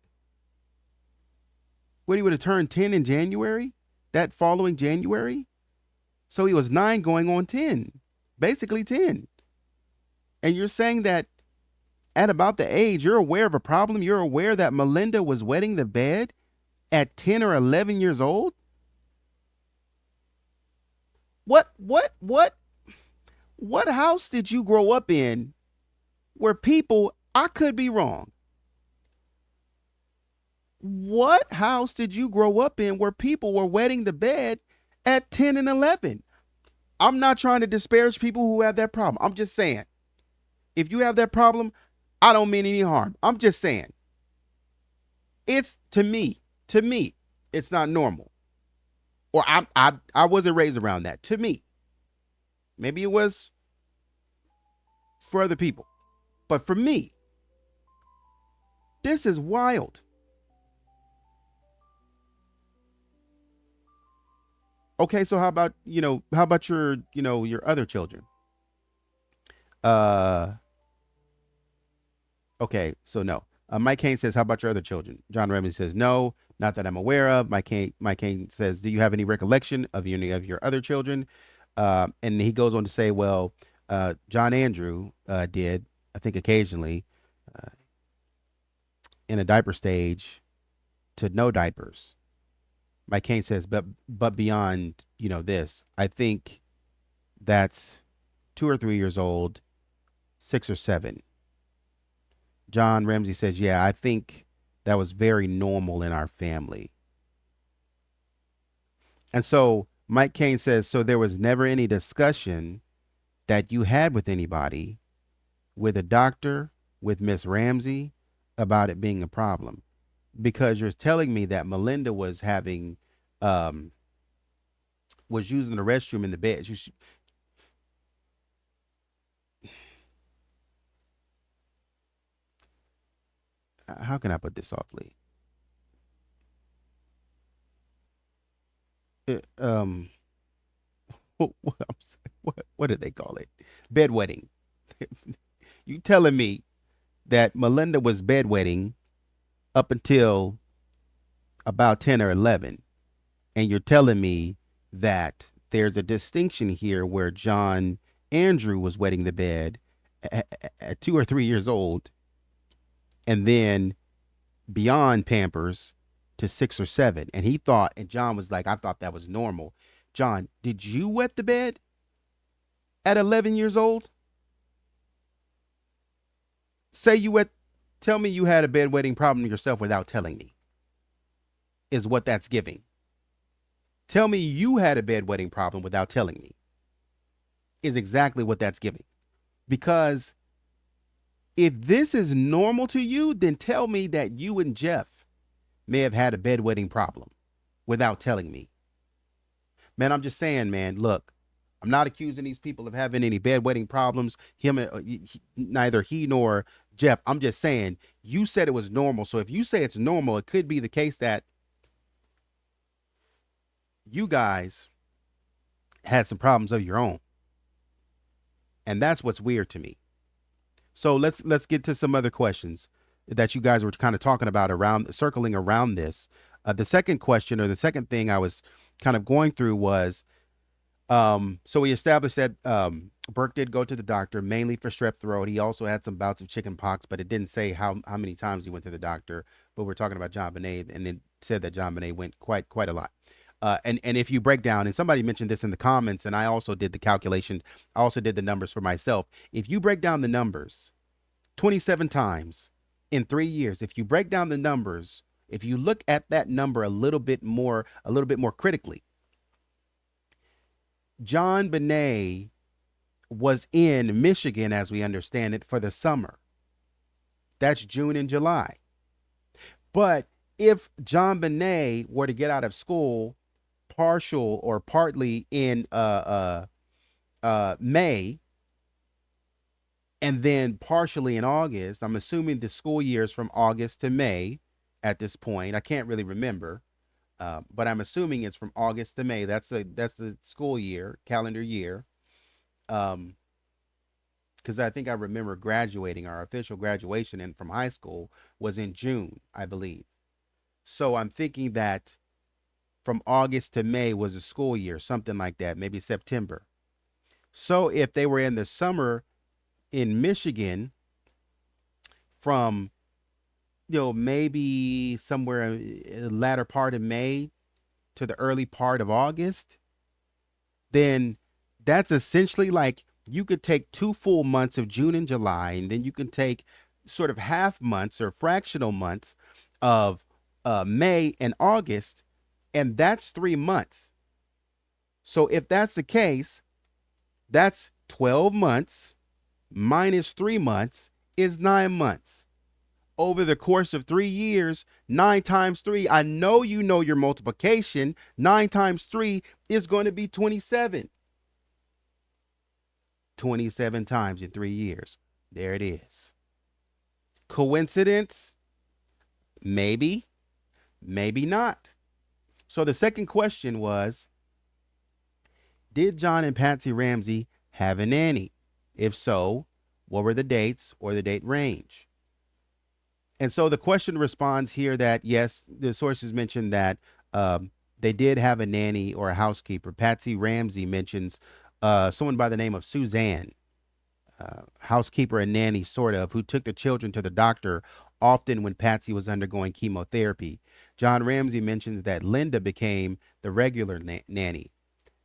He would have turned 10 in January, that following January. So he was 9 going on 10, basically 10. And you're saying that at about the age, you're aware of a problem. You're aware that Melinda was wetting the bed at 10 or 11 years old. What house did you grow up in where people, I could be wrong. What house did you grow up in where people were wetting the bed at 10 and 11? I'm not trying to disparage people who have that problem. I'm just saying, if you have that problem, I don't mean any harm. I'm just saying, it's to me, it's not normal. Or I wasn't raised around that. To me, maybe it was for other people, but for me, this is wild. Okay, so how about your your other children? Okay, so no. Mike Kane says, how about your other children? John Ramsey says, no, not that I'm aware of. Mike Kane says, do you have any recollection of any of your other children? And he goes on to say, well, John Andrew did, I think occasionally, in a diaper stage to no diapers. Mike Kane says, but beyond, this, I think that's 2 or 3 years old, 6 or 7. John Ramsey says, yeah, I think that was very normal in our family. And so Mike Kane says, so there was never any discussion that you had with anybody, with a doctor, with Miss Ramsey, about it being a problem. Because you're telling me that Melinda was having, was using the restroom in the bed. How can I put this softly? What did they call it? Bedwetting. You telling me that Melinda was bedwetting up until about 10 or 11, and you're telling me that there's a distinction here where John Andrew was wetting the bed at 2 or 3 years old, and then beyond Pampers to 6 or 7. And he thought, and John was like, I thought that was normal. John, did you wet the bed at 11 years old? Tell me you had a bedwetting problem yourself without telling me, is what that's giving. Tell me you had a bedwetting problem without telling me, is exactly what that's giving. Because if this is normal to you, then tell me that you and Jeff may have had a bedwetting problem without telling me. Man, I'm just saying, man, look, I'm not accusing these people of having any bedwetting problems. Neither he nor Jeff. I'm just saying, you said it was normal. So if you say it's normal, it could be the case that you guys had some problems of your own. And that's what's weird to me. So let's get to some other questions that you guys were kind of talking about circling around this. The second question, or the second thing I was kind of going through was, so we established that Burke did go to the doctor mainly for strep throat. He also had some bouts of chicken pox, but it didn't say how many times he went to the doctor. But we're talking about JonBenet, and it said that JonBenet went quite a lot. And if you break down, and somebody mentioned this in the comments, and I also did the calculation, I also did the numbers for myself. If you break down the numbers 27 times in 3 years, if you break down the numbers if you look at that number a little bit more critically, JonBenet was in Michigan, as we understand it, for the summer. That's June and July. But if JonBenet were to get out of school partial or partly in May, and then partially in August, I'm assuming the school year is from August to May at this point. I can't really remember, but I'm assuming it's from August to May. That's the school year, calendar year. Because I think I remember graduating, our official graduation and from high school was in June, I believe. So I'm thinking that from August to May was a school year, something like that, maybe September. So if they were in the summer in Michigan from, maybe somewhere in the latter part of May to the early part of August, then that's essentially like you could take 2 full months of June and July, and then you can take sort of half months or fractional months of May and August, and that's 3 months. So if that's the case, that's 12 months minus 3 months is 9 months. Over the course of 3 years, 9 times 3, I know you know your multiplication. 9 times 3 is going to be 27. 27 times in 3 years. There it is. Coincidence? Maybe, maybe not. So the second question was, did John and Patsy Ramsey have a nanny? If so, what were the dates or the date range? And so the question responds here that yes, the sources mentioned that they did have a nanny or a housekeeper. Patsy Ramsey mentions someone by the name of Suzanne, housekeeper and nanny, sort of, who took the children to the doctor often when Patsy was undergoing chemotherapy. John Ramsey mentions that Linda became the regular nanny.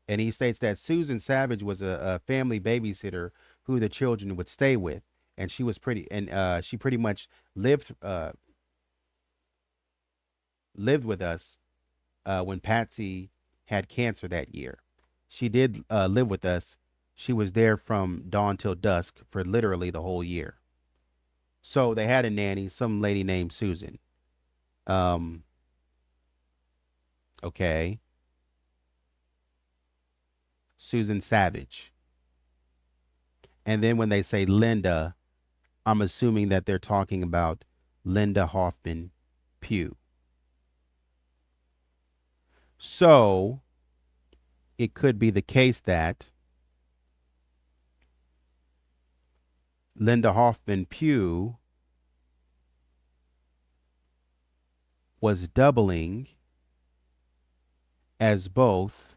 And he states that Susan Savage was a family babysitter who the children would stay with. And she was she pretty much lived with us when Patsy had cancer that year. She did live with us. She was there from dawn till dusk for literally the whole year. So they had a nanny, some lady named Susan. Okay. Susan Savage. And then when they say Linda, I'm assuming that they're talking about Linda Hoffman Pugh. So it could be the case that Linda Hoffman Pugh was doubling as both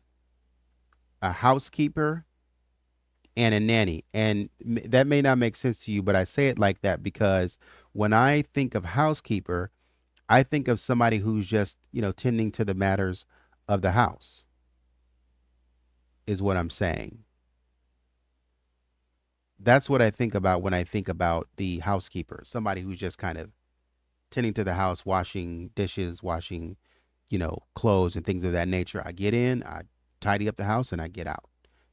a housekeeper and a nanny. And that may not make sense to you, but I say it like that because when I think of housekeeper, I think of somebody who's just, tending to the matters of the house, is what I'm saying. That's what I think about when I think about the housekeeper, somebody who's just kind of tending to the house, washing dishes, washing, clothes and things of that nature. I get in, I tidy up the house, and I get out.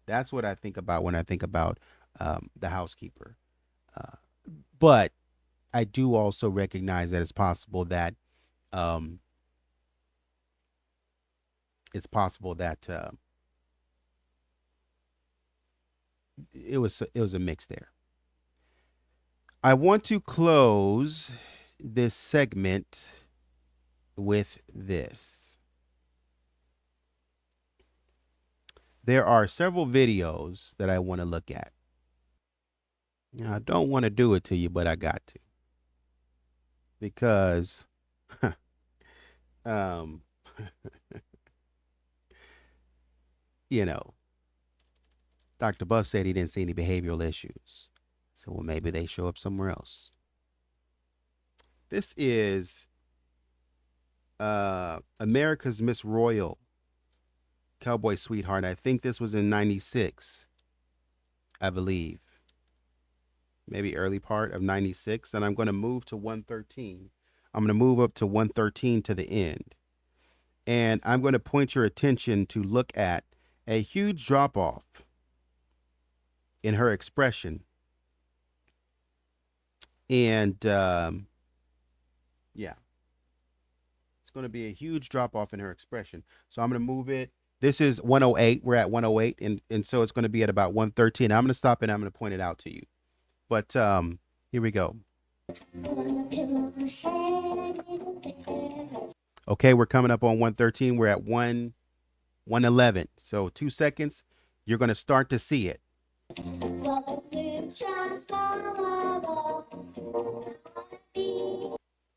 That's what I think about when I think about the housekeeper. But I do also recognize that it's possible that it was a mix there. I want to close this segment with this. There are several videos that I want to look at. Now, I don't want to do it to you, but I got to. Because Dr. Buff said he didn't see any behavioral issues. So well, maybe they show up somewhere else. This is America's Miss Royal, Cowboy Sweetheart. I think this was in 96, I believe. Maybe early part of 96. And I'm going to move to 113 I'm going to move up to 113 to the end. And I'm going to point your attention to look at a huge drop off in her expression. And yeah, it's going to be a huge drop off in her expression. So I'm going to move it. This is 108. We're at 108. And so it's going to be at about 113. I'm going to stop and I'm going to point it out to you. But here we go. Okay, we're coming up on 113. We're at 111. So 2 seconds. You're going to start to see it.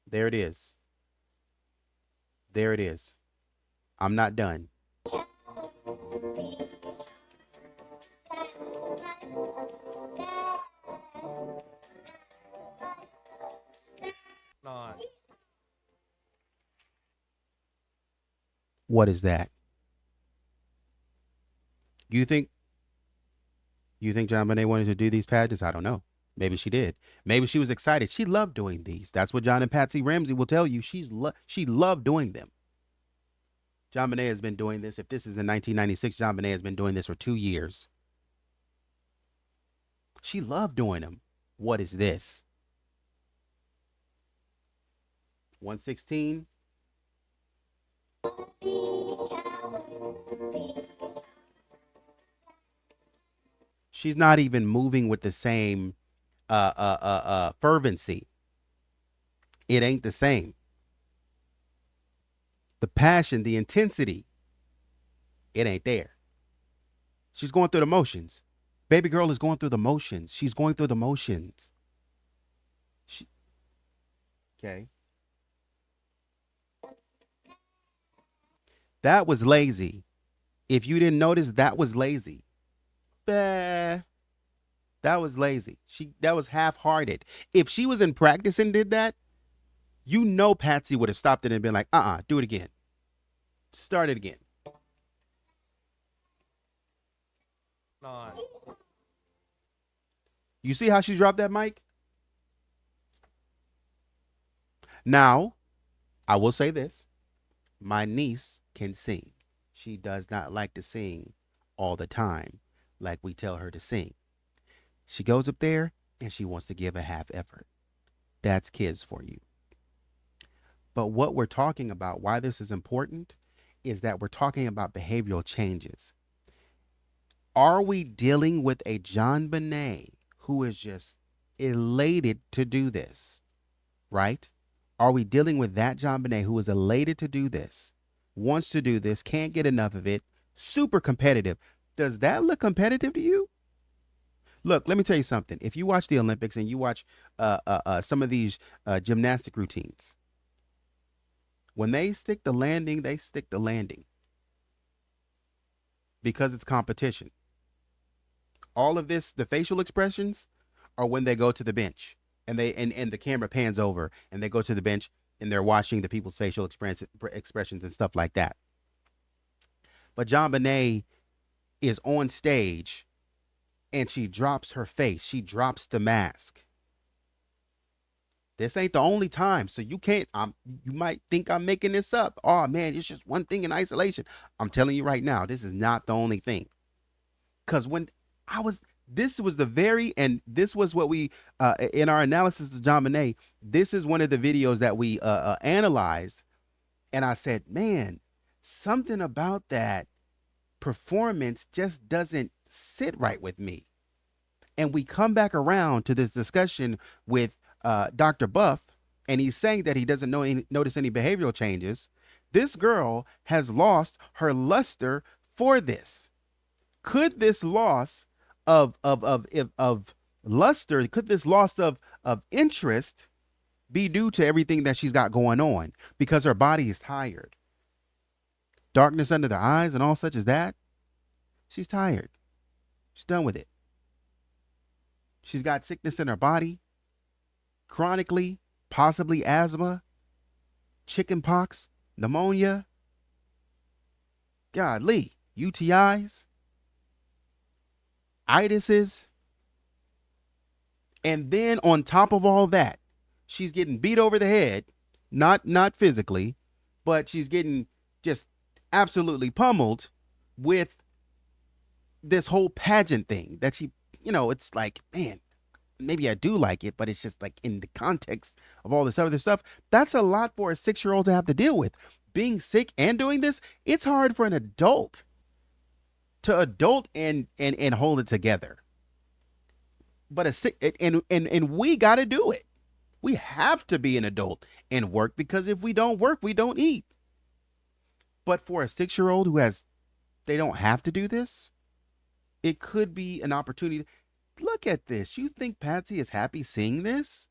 There it is. There it is. I'm not done. What is that? You think JonBenet wanted to do these pageants? I don't know. Maybe she did. Maybe she was excited. She loved doing these. That's what John and Patsy Ramsey will tell you. She loved doing them. JonBenet has been doing this. If this is in 1996, JonBenet has been doing this for 2 years. She loved doing them. What is this? 116. She's not even moving with the same fervency. It ain't the same. The passion, the intensity, it ain't there. She's going through the motions. Baby girl is going through the motions. She's going through the motions. Okay. That was lazy. If you didn't notice, that was lazy. That was lazy. That was half-hearted. If she was in practice and did that, you know Patsy would have stopped it and been like, do it again. Start it again. 9. You see how she dropped that mic? Now, I will say this. My niece can sing. She does not like to sing all the time like we tell her to sing. She goes up there and she wants to give a half effort. That's kids for you. But what we're talking about, why this is important, is that we're talking about behavioral changes. Are we dealing with a JonBenet who is just elated to do this, right? Are we dealing with that JonBenet who is elated to do this, wants to do this, can't get enough of it, super competitive? Does that look competitive to you? Look, let me tell you something. If you watch the Olympics and you watch some of these gymnastic routines, when they stick the landing, they stick the landing because it's competition. All of this, the facial expressions, are when they go to the bench and the camera pans over and they go to the bench and they're watching the people's facial expressions and stuff like that. But JonBenet is on stage and she drops her face. She drops the mask. This ain't the only time. So you can't, you might think I'm making this up. Oh man, it's just one thing in isolation. I'm telling you right now, this is not the only thing. Because when this was what we, in our analysis of JonBenet, this is one of the videos that we analyzed. And I said, man, something about that performance just doesn't sit right with me. And we come back around to this discussion with Dr. Beuf, and he's saying that he doesn't notice any behavioral changes. This girl has lost her luster for this. Could this loss of luster, could this loss of interest be due to everything that she's got going on? Because her body is tired. Darkness under the eyes and all such as that. She's tired. She's done with it. She's got sickness in her body. Chronically, possibly asthma, chicken pox, pneumonia, godly, UTIs, itises. And then on top of all that, she's getting beat over the head not physically, but she's getting just absolutely pummeled with this whole pageant thing that she, it's like, man, maybe I do like it, but it's just like in the context of all this other stuff. That's a lot for a 6-year-old to have to deal with. Being sick and doing this, it's hard for an adult to adult and hold it together. But a sick and we got to do it. We have to be an adult and work, because if we don't work, we don't eat. But for a 6-year-old they don't have to do this. It could be an opportunity. Look at this. You think Patsy is happy seeing this?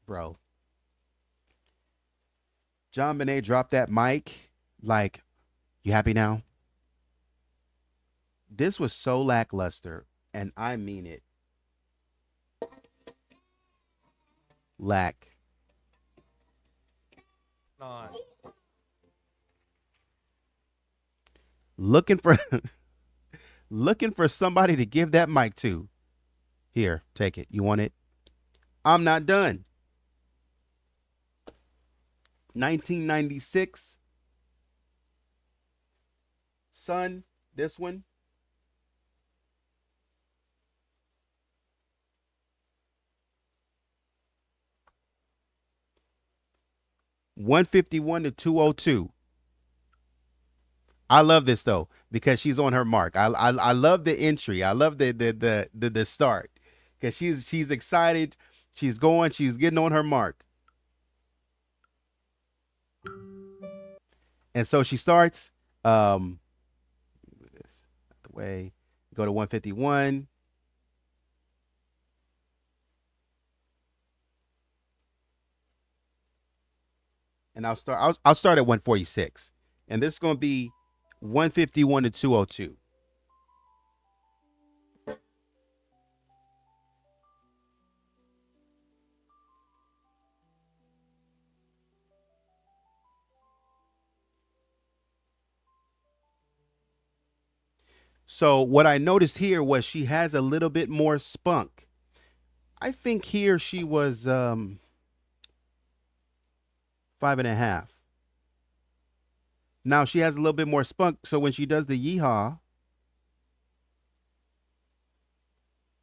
Bro. JonBenet dropped that mic like, you happy now? This was so lackluster, and I mean it. Lack. On. Looking for looking for somebody to give that mic to. Here, take it. You want it? I'm not done. 1996. Son, this one. $151 to $202. I love this though, because she's on her mark. I love the entry. I love the start, because she's excited. She's getting on her mark. And so she starts. Move this out the way. Go to 151. And I'll start at 146. And this is going to be 151 to 202. So what I noticed here was she has a little bit more spunk. I think here she was 5.5. Now she has a little bit more spunk, so when she does the yeehaw,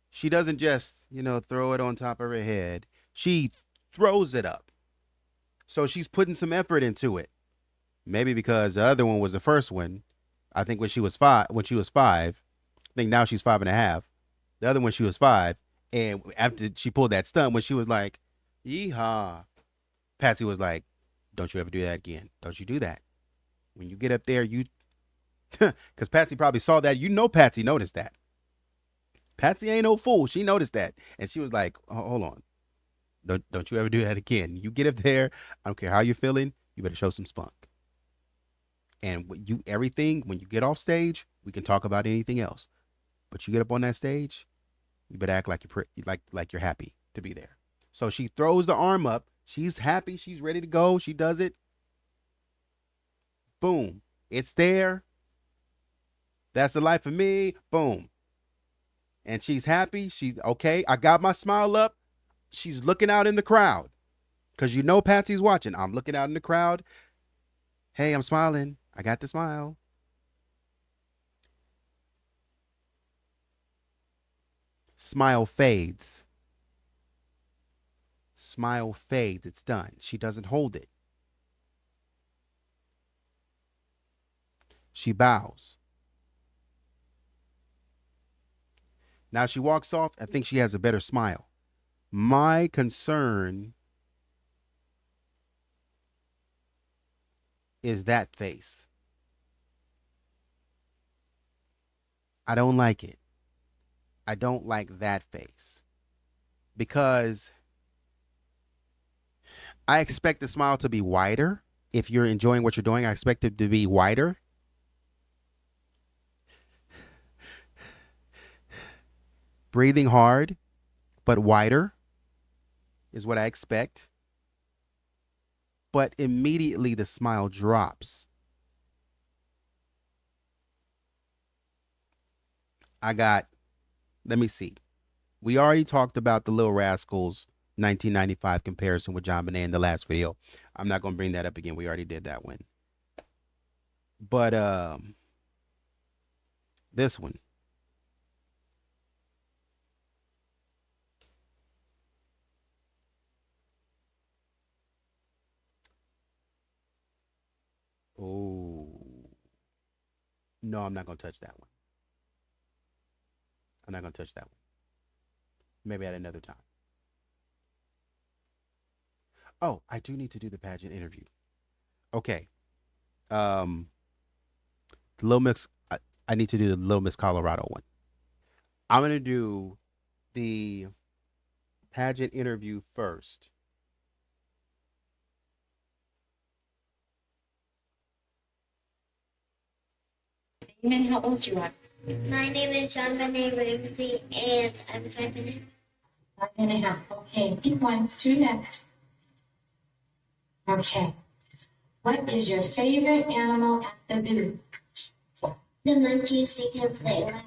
she doesn't just, throw it on top of her head. She throws it up. So she's putting some effort into it. Maybe because the other one was the first one. I think when she was five, I think now she's 5.5. The other one, she was 5. And after she pulled that stunt, when she was like, yeehaw, Patsy was like, don't you ever do that again. Don't you do that. When you get up there, because Patsy probably saw that. Patsy noticed that. Patsy ain't no fool. She noticed that. And she was like, hold on. Don't you ever do that again. You get up there, I don't care how you're feeling, you better show some spunk. And when you get off stage, we can talk about anything else. But you get up on that stage, you better act like you're happy to be there. So she throws the arm up. She's happy. She's ready to go. She does it. Boom. It's there. That's the life of me. Boom. And she's happy. She's okay. I got my smile up. She's looking out in the crowd, because Patsy's watching. I'm looking out in the crowd. Hey, I'm smiling. I got the smile. Smile fades. Smile fades. It's done. She doesn't hold it. She bows. Now she walks off. I think she has a better smile. My concern is that face. I don't like it. I don't like that face, because I expect the smile to be wider. If you're enjoying what you're doing, I expect it to be wider. Breathing hard, but wider is what I expect. But immediately the smile drops. Let me see. We already talked about the Little Rascals 1995 comparison with JonBenet in the last video. I'm not going to bring that up again. We already did that one. But this one. Oh. No, I'm not going to touch that one. I'm not going to touch that one. Maybe at another time. Oh, I do need to do the pageant interview. Okay. The Little Miss, I need to do the Little Miss Colorado one. I'm going to do the pageant interview first. And how old you are? My name is JonBenet Ramsey, and I'm 5'5". 5.5. Okay, pick one, two next. Okay. What is your favorite animal at the zoo? The monkeys, they can play around,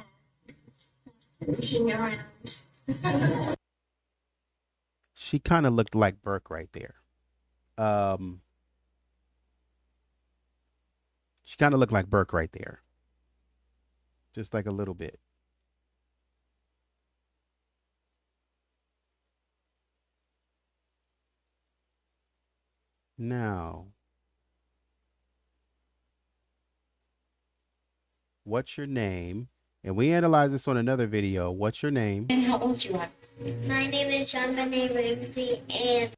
hang around. She kind of looked like Burke right there. She kind of looked like Burke right there. Just like a little bit. Now, what's your name? And we analyzed this on another video. What's your name? And how old you are? My name is JonBenet Ramsey, and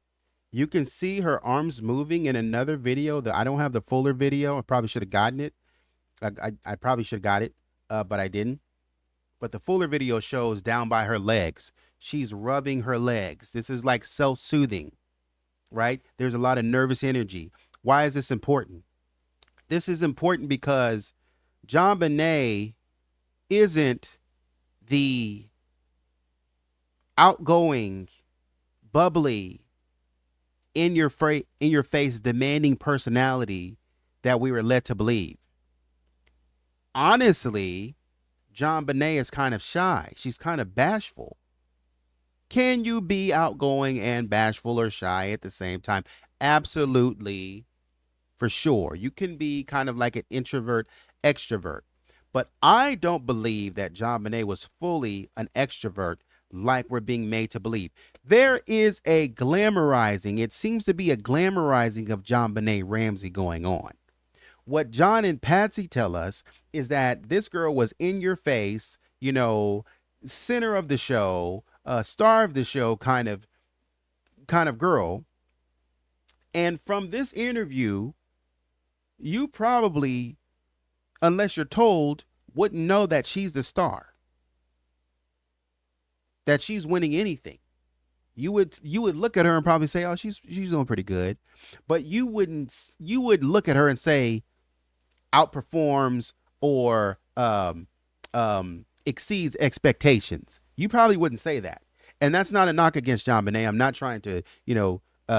You can see her arms moving in another video. I don't have the fuller video. I probably should have gotten it. I probably should have got it, but I didn't. But the fuller video shows down by her legs. She's rubbing her legs. This is like self-soothing, right? There's a lot of nervous energy. Why is this important? This is important because JonBenet isn't the outgoing, bubbly, in your face, demanding personality that we were led to believe. Honestly, JonBenet is kind of shy. She's kind of bashful. Can you be outgoing and bashful or shy at the same time? Absolutely, for sure. You can be kind of like an introvert, extrovert. But I don't believe that JonBenet was fully an extrovert like we're being made to believe. There is a glamorizing. It seems to be a glamorizing of JonBenet Ramsey going on. What John and Patsy tell us is that this girl was in your face, you know, center of the show, star of the show kind of girl. And from this interview, you probably, unless you're told, wouldn't know that she's the star, that she's winning anything. You would look at her and probably say, oh, she's doing pretty good. But you would look at her and say, outperforms or exceeds expectations. You probably wouldn't say that. And that's not a knock against JonBenet. I'm not trying to,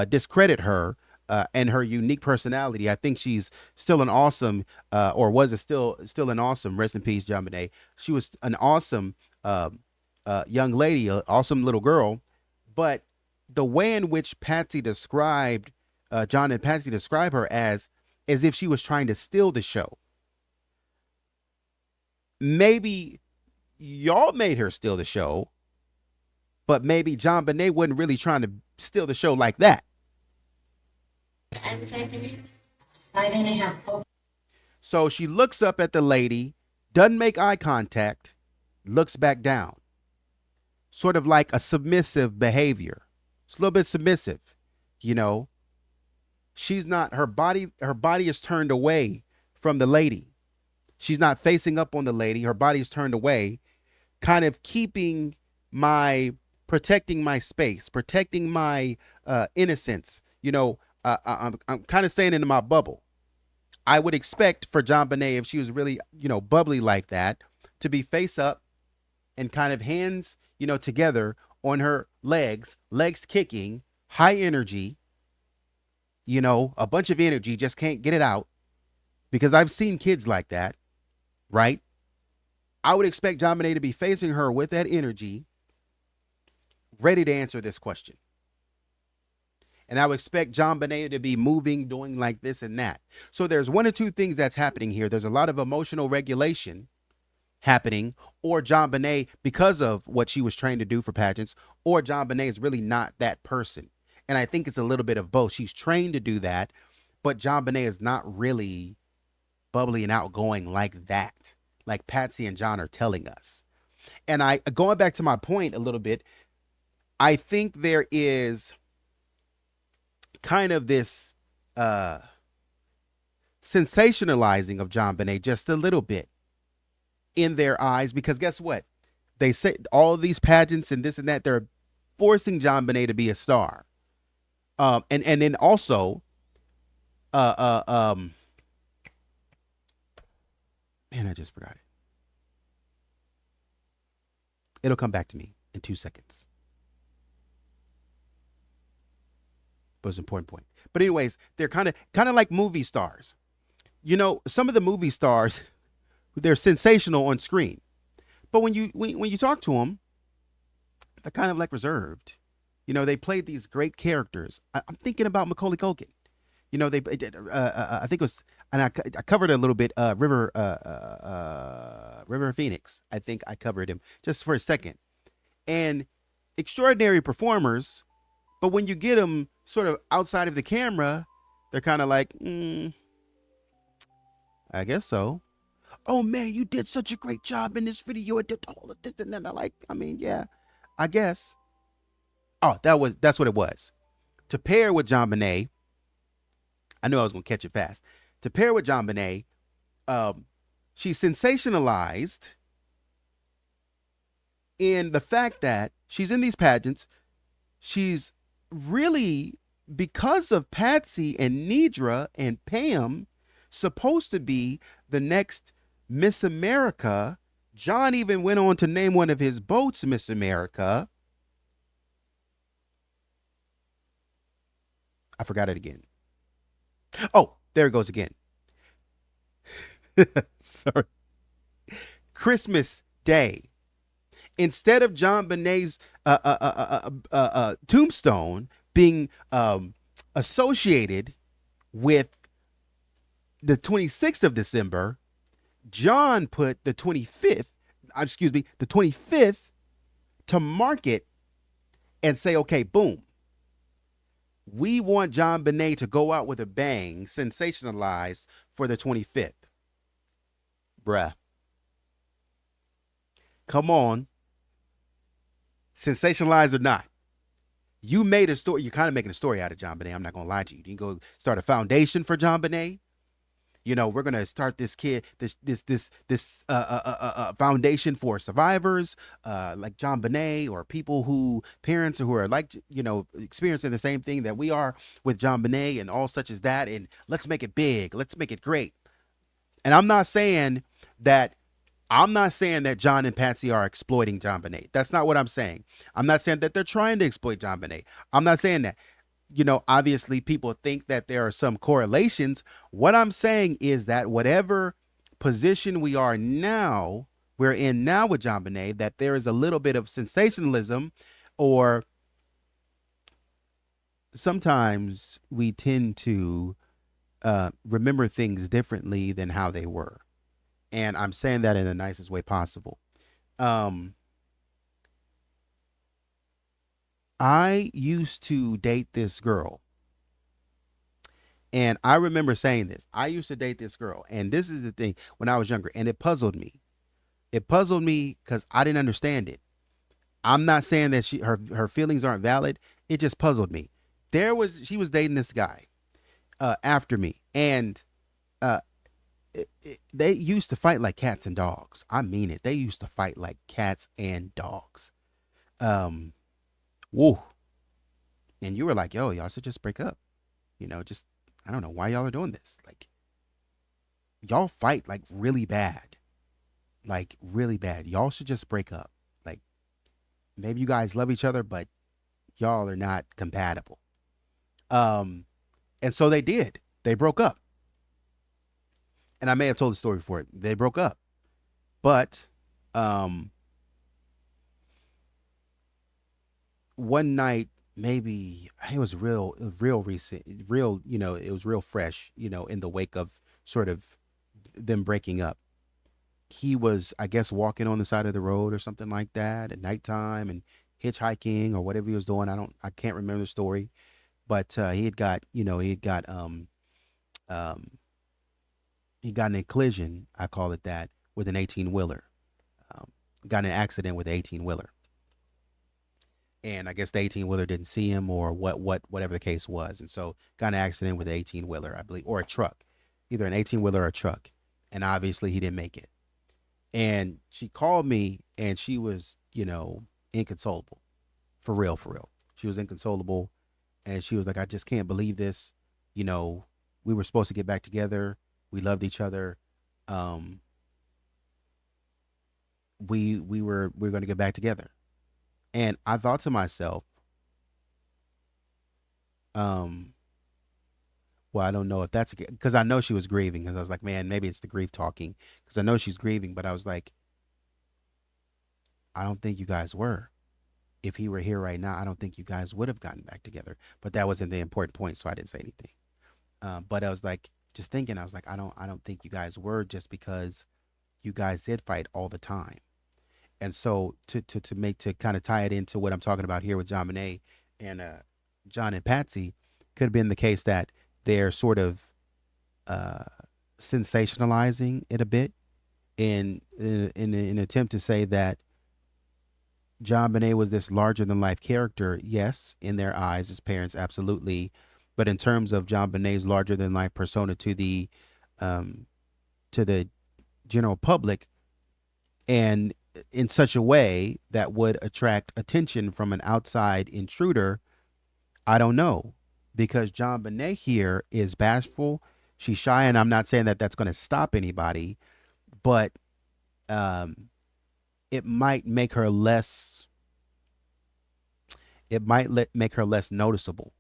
discredit her and her unique personality. I think she's still an awesome, or was still an awesome, rest in peace, JonBenet. She was an awesome young lady, an awesome little girl. But the way in which Patsy described, John and Patsy describe her as if she was trying to steal the show. Maybe y'all made her steal the show, but maybe JonBenet wasn't really trying to steal the show like that. I'm 5'5". 5.5. Oh, So she looks up at the lady, doesn't make eye contact, looks back down. Sort of like a submissive behavior. It's a little bit submissive, you know. She's not, her body is turned away from the lady. She's not facing up on the lady. Her body is turned away, kind of protecting my space, protecting my innocence. I'm kind of saying into my bubble. I would expect for JonBenet, if she was really, bubbly like that, to be face up and kind of hands, together on her legs kicking, high energy, a bunch of energy, just can't get it out, because I've seen kids like that, right? I would expect JonBenet to be facing her with that energy, ready to answer this question. And I would expect JonBenet to be moving, doing like this and that. So there's one or two things that's happening here. There's a lot of emotional regulation happening, or JonBenet, because of what she was trained to do for pageants, or JonBenet is really not that person. And I think it's a little bit of both. She's trained to do that, but JonBenet is not really bubbly and outgoing like that, like Patsy and John are telling us. And I, going back to my point a little bit, I think there is kind of this sensationalizing of JonBenet just a little bit in their eyes, because guess what? They say all of these pageants and this and that, they're forcing JonBenet to be a star. And then also, man, I just forgot it. It'll come back to me in 2 seconds. But it's an important point. But anyways, they're kind of like movie stars. You know, some of the movie stars, they're sensational on screen, but when you talk to them, they're kind of like reserved. You know, they played these great characters. I'm thinking about Macaulay Culkin. You know, they did. I think it was, and I covered a little bit. River Phoenix. I think I covered him just for a second. And extraordinary performers, but when you get them sort of outside of the camera, they're kind of like, I guess so. Oh man, you did such a great job in this video. I did all of this and then I mean, yeah, I guess. Oh, that's what it was. To pair with JonBenet, I knew I was gonna catch it fast. To pair with JonBenet, she's sensationalized in the fact that she's in these pageants. She's really, because of Patsy and Nidra and Pam, supposed to be the next Miss America. John even went on to name one of his boats Miss America. I forgot it again. Oh, there it goes again. Sorry. Christmas Day. Instead of JonBenet's tombstone being associated with the 26th of December, John put the 25th to mark it and say, okay, boom. We want JonBenet to go out with a bang, sensationalized for the 25th. Bruh. Come on. Sensationalized or not. You made a story. You're kind of making a story out of JonBenet. I'm not going to lie to you. You can go start a foundation for JonBenet. You know, we're gonna start this foundation for survivors, like JonBenet, or people who parents who are like, you know, experiencing the same thing that we are with JonBenet and all such as that. And let's make it big. Let's make it great. And I'm not saying that John and Patsy are exploiting JonBenet. That's not what I'm saying. I'm not saying that they're trying to exploit JonBenet. I'm not saying that. You know, obviously people think that there are some correlations. What I'm saying is that whatever position we're in now with JonBenet, that there is a little bit of sensationalism, or sometimes we tend to remember things differently than how they were. And I'm saying that in the nicest way possible. I used to date this girl, and I remember saying this. I used to date this girl, and this is the thing, when I was younger, and it puzzled me. It puzzled me because I didn't understand it. I'm not saying that her feelings aren't valid. It just puzzled me. She was dating this guy after me, and they used to fight like cats and dogs. I mean it. They used to fight like cats and dogs. Woo. And you were like, yo, y'all should just break up. You know, just, I don't know why y'all are doing this. Like, y'all fight like really bad. Like, really bad. Y'all should just break up. Like, maybe you guys love each other, but y'all are not compatible. And so they did. They broke up. And I may have told the story before. They broke up. But, one night, maybe it was real recent, real, it was real fresh, in the wake of sort of them breaking up. He was, I guess, walking on the side of the road or something like that at nighttime and hitchhiking or whatever he was doing. I can't remember the story, but um, he got in a collision, I call it that, with an 18 wheeler. Um, got in an accident with an 18 wheeler, and I guess the 18 wheeler didn't see him or whatever the case was, and so got in an accident with an 18 wheeler, I believe, or a truck, either an 18 wheeler or a truck, and obviously he didn't make it. And she called me, and she was, inconsolable, for real, for real. She was inconsolable, and she was like, I just can't believe this. You know, we were supposed to get back together. We loved each other. Um, we were going to get back together. And I thought to myself, um, well, I don't know if that's because I know she was grieving, because I was like, man, maybe it's the grief talking, because I know she's grieving. But I was like, I don't think you guys were. If he were here right now, I don't think you guys would have gotten back together. But that wasn't the important point, so I didn't say anything. But I was like, just thinking, I was like, I don't think you guys were, just because you guys did fight all the time. And so to kind of tie it into what I'm talking about here with JonBenet and John and Patsy, could have been the case that they're sort of uh, sensationalizing it a bit in an attempt to say that JonBenet was this larger than life character. Yes, in their eyes as parents, absolutely. But in terms of JonBenet's larger than life persona um, to the general public, and in such a way that would attract attention from an outside intruder, I don't know. Because JonBenet here is bashful, she's shy, and I'm not saying that that's going to stop anybody, but um, it might make her less. Make her less noticeable,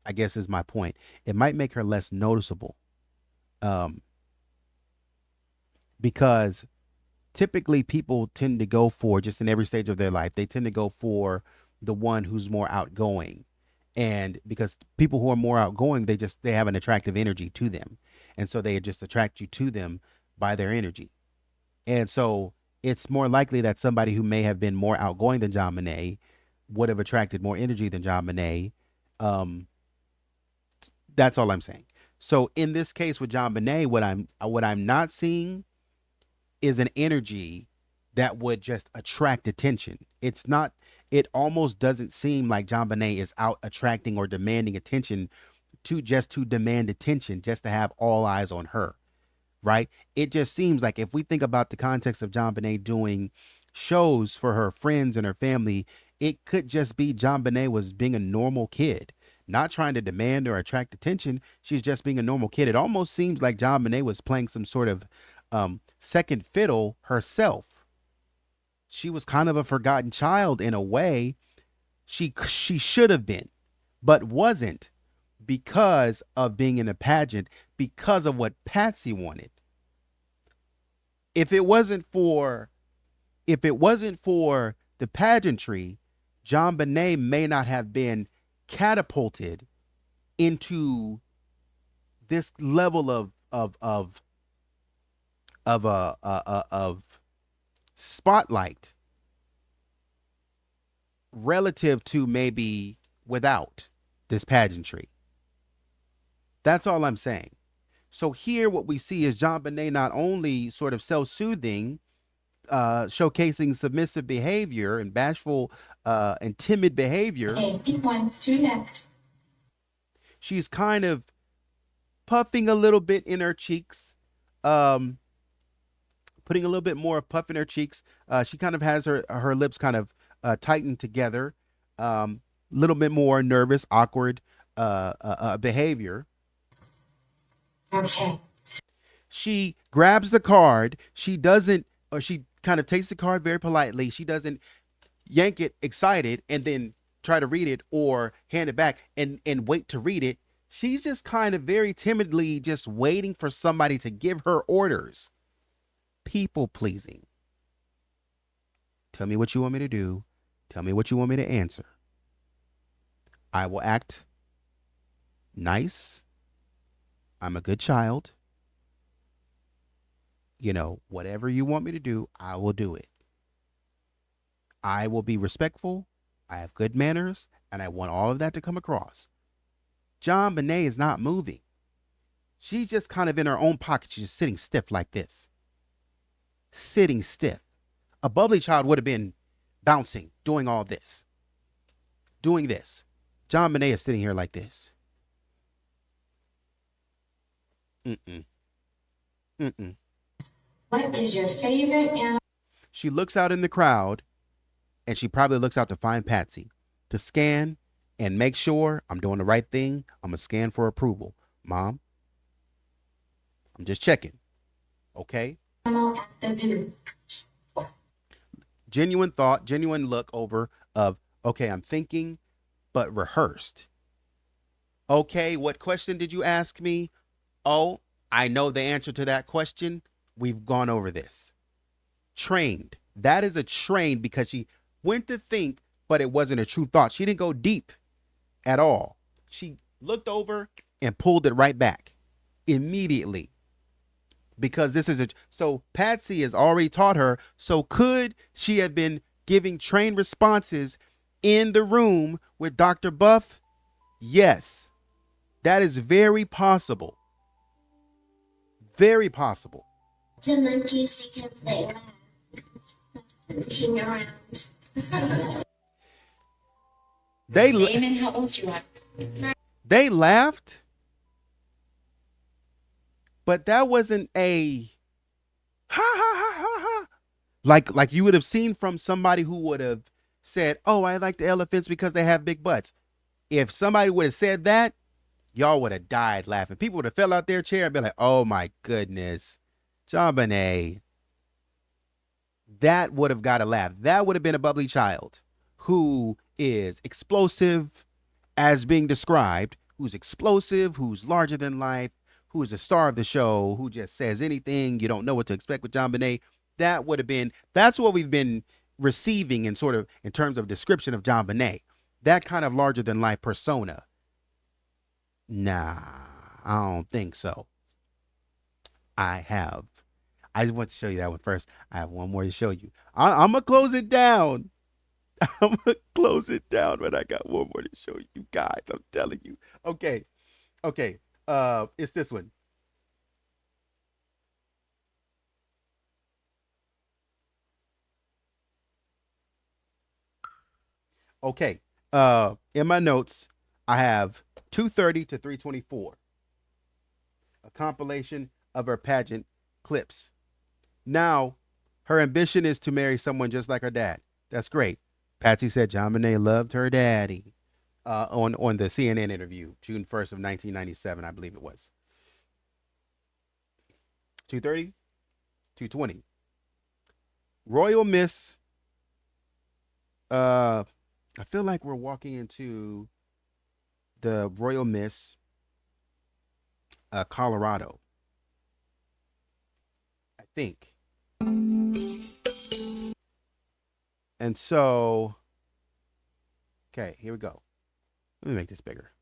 I guess, is my point. It might make her less noticeable, um, because typically people tend to go for, just in every stage of their life, they tend to go for the one who's more outgoing. And because people who are more outgoing, they have an attractive energy to them, and so they just attract you to them by their energy. And so it's more likely that somebody who may have been more outgoing than JonBenet would have attracted more energy than JonBenet. um that's all I'm saying. So in this case with JonBenet, what I'm not seeing is an energy that would just attract attention. It's not, it almost doesn't seem like JonBenet is out attracting or demanding attention to demand attention, just to have all eyes on her, right? It just seems like, if we think about the context of JonBenet doing shows for her friends and her family, it could just be JonBenet was being a normal kid, not trying to demand or attract attention. She's just being a normal kid. It almost seems like JonBenet was playing some sort of second fiddle herself. She was kind of a forgotten child in a way. She should have been, but wasn't, because of being in a pageant, because of what Patsy wanted. If it wasn't for the pageantry, JonBenet may not have been catapulted into this level of spotlight, relative to maybe without this pageantry. That's all I'm saying. So here what we see is JonBenet not only sort of self-soothing, showcasing submissive behavior and bashful and timid behavior. One to next. She's kind of puffing a little bit in her cheeks, um, putting a little bit more puff in her cheeks. She kind of has her lips kind of tightened together, a little bit more nervous, awkward behavior. Okay. She grabs the card. She doesn't, or she kind of takes the card very politely. She doesn't yank it excited and then try to read it or hand it back and wait to read it. She's just kind of very timidly just waiting for somebody to give her orders. People pleasing. Tell me what you want me to do. Tell me what you want me to answer. I will act nice. I'm a good child. You know, whatever you want me to do, I will do it. I will be respectful. I have good manners, and I want all of that to come across. JonBenet is not moving. She's just kind of in her own pocket. She's just sitting stiff like this. Sitting stiff. A bubbly child would have been bouncing, doing all this. Doing this. JonBenet is sitting here like this. Mm-mm. Mm-mm. What is your favorite animal? She looks out in the crowd, and she probably looks out to find Patsy to scan and make sure I'm doing the right thing. I'm going to scan for approval. Mom, I'm just checking. Okay? At the zoo. Genuine thought, genuine look over of, okay, I'm thinking, but rehearsed. Okay, what question did you ask me? Oh, I know the answer to that question. We've gone over this. Trained. That is a trained because she went to think, but it wasn't a true thought. She didn't go deep at all. She looked over and pulled it right back immediately. Because this is so Patsy has already taught her. So could she have been giving trained responses in the room with Dr. Buff? Yes, that is very possible. Very possible. The monkeys still play looking around. Damon, how old you are? They laughed, but that wasn't a ha ha ha ha ha like you would have seen from somebody who would have said, "Oh, I like the elephants because they have big butts." If somebody would have said that, y'all would have died laughing. People would have fell out their chair and been like, "Oh my goodness, JonBenet." That would have got a laugh. That would have been a bubbly child who is explosive as being described, who's explosive, who's larger than life, who is a star of the show, who just says anything. You don't know what to expect with JonBenet. That would have been, that's what we've been receiving in sort of in terms of description of JonBenet. That kind of larger than life persona. Nah, I don't think so. I just want to show you that one first. I have one more to show you. I'm going to close it down. I'm going to close it down, but I got one more to show you guys. I'm telling you. Okay. It's this one. Okay. In my notes, I have 2:30 to 3:24. A compilation of her pageant clips. Now, her ambition is to marry someone just like her dad. That's great. Patsy said JonBenet loved her daddy on the CNN interview, June 1st of 1997, I believe it was. 2:30, 2:20. Royal Miss. I feel like we're walking into the Royal Miss Colorado. I think. And so, okay, here we go. Let me make this bigger.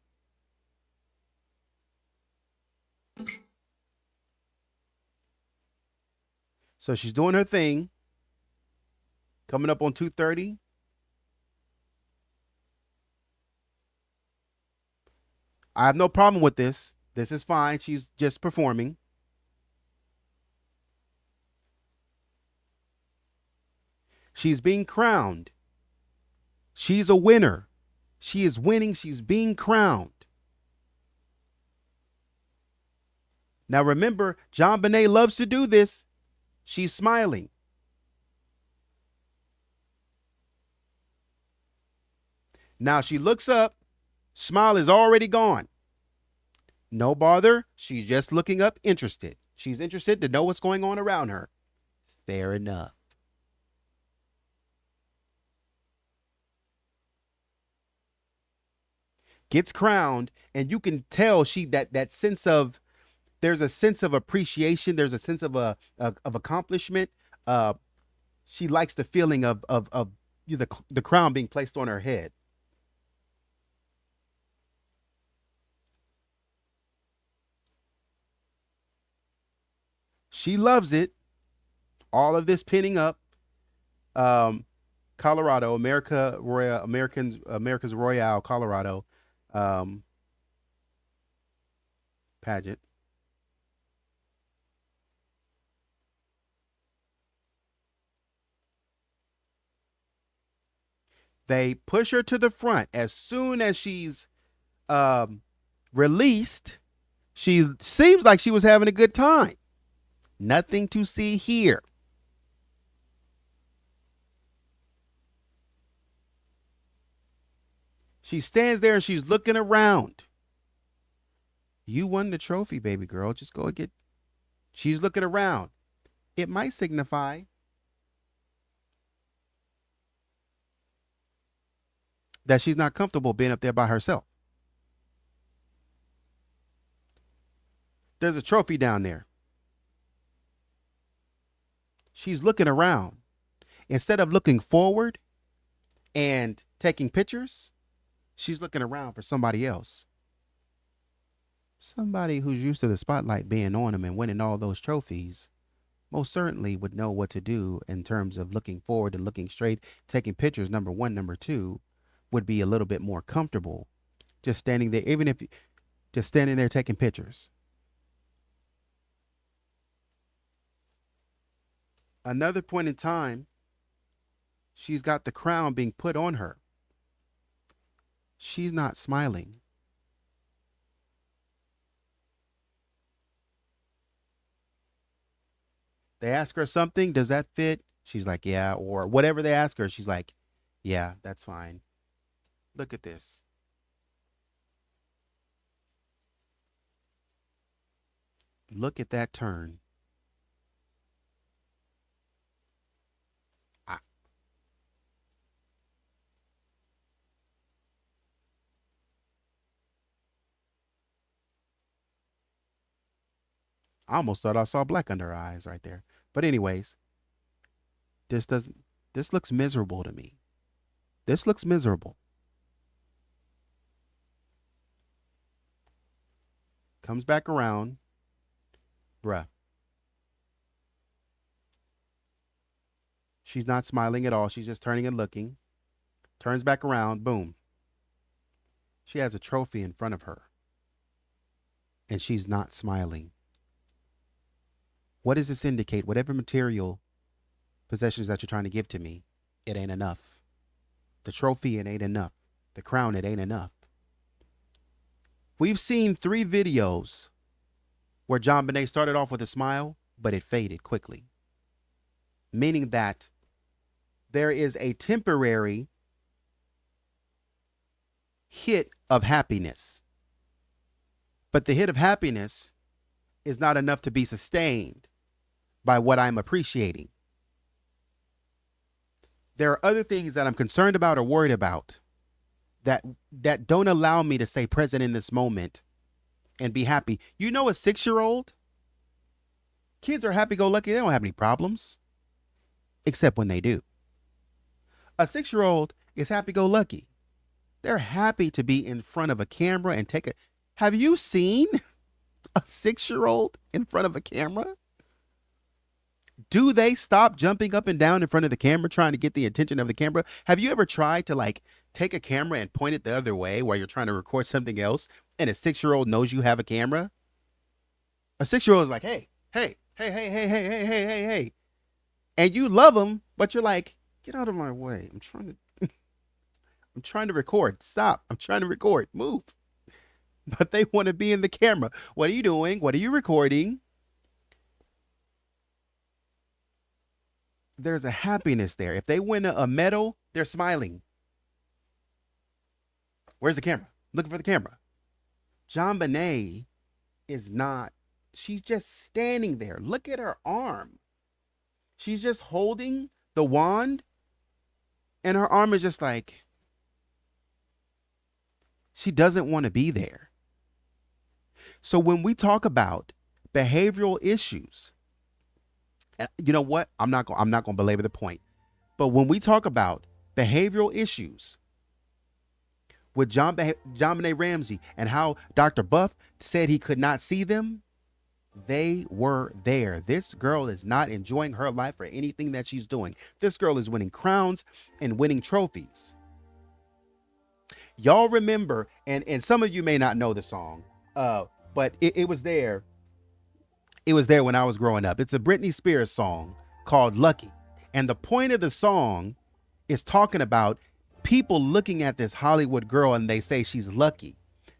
So she's doing her thing. Coming up on 2:30. I have no problem with this. This is fine. She's just performing. She's being crowned. She's a winner. She is winning. She's being crowned. Now remember, JonBenet loves to do this. She's smiling. Now she looks up. Smile is already gone. No bother. She's just looking up, interested. She's interested to know what's going on around her. Fair enough. Gets crowned, and you can tell that sense of, there's a sense of appreciation. There's a sense of accomplishment. She likes the feeling of the crown being placed on her head. She loves it. All of this pinning up. Colorado, America's Royale, Colorado, pageant. They push her to the front. As soon as she's released, she seems like she was having a good time. Nothing to see here. She stands there and she's looking around. You won the trophy, baby girl. Just go and get. She's looking around. It might signify that she's not comfortable being up there by herself. There's a trophy down there. She's looking around. Instead of looking forward and taking pictures, she's looking around for somebody else. Somebody who's used to the spotlight being on them and winning all those trophies most certainly would know what to do in terms of looking forward and looking straight, taking pictures. Number one. Number two, would be a little bit more comfortable just standing there, even if just standing there taking pictures. Another point in time, she's got the crown being put on her. She's not smiling. They ask her something, does that fit? She's like, yeah, or whatever they ask her, she's like, yeah, that's fine. Look at this. Look at that turn. I almost thought I saw black under her eyes right there. But anyways, this looks miserable to me. This looks miserable. Comes back around. Bruh. She's not smiling at all. She's just turning and looking. Turns back around. Boom. She has a trophy in front of her. And she's not smiling. What does this indicate? Whatever material possessions that you're trying to give to me, it ain't enough. The trophy, it ain't enough. The crown, it ain't enough. We've seen 3 videos where JonBenet started off with a smile, but it faded quickly. Meaning that there is a temporary hit of happiness. But the hit of happiness is not enough to be sustained by what I'm appreciating. There are other things that I'm concerned about or worried about that don't allow me to stay present in this moment and be happy. You know, a 6-year-old, kids are happy-go-lucky. They don't have any problems, except when they do. A 6-year-old is happy-go-lucky. They're happy to be in front of a camera and take a... Have you seen a 6-year-old in front of a camera? Do they stop jumping up and down in front of the camera trying to get the attention of the camera? Have you ever tried to like take a camera and point it the other way while you're trying to record something else and a 6-year-old knows you have a camera? A 6-year-old is like, hey, hey, hey, hey, hey, hey, hey, hey, hey, hey. And you love them, but you're like, get out of my way. I'm trying to record. Stop. I'm trying to record. Move. But they want to be in the camera. What are you doing? What are you recording? There's a happiness there. If they win a medal, they're smiling. Where's the camera? Looking for the camera. JonBenet is not. She's just standing there. Look at her arm. She's just holding the wand, and her arm is just like, she doesn't want to be there. So when we talk about behavioral issues, and you know what? I'm not going to belabor the point. But when we talk about behavioral issues with JonBenet Ramsey and how Dr. Buff said he could not see them, They were there. This girl is not enjoying her life or anything that she's doing. This girl is winning crowns and winning trophies. Y'all remember, and some of you may not know the song, but it was there. It was there when I was growing up. It's a Britney Spears song called Lucky. And the point of the song is talking about people looking at this Hollywood girl and they say she's lucky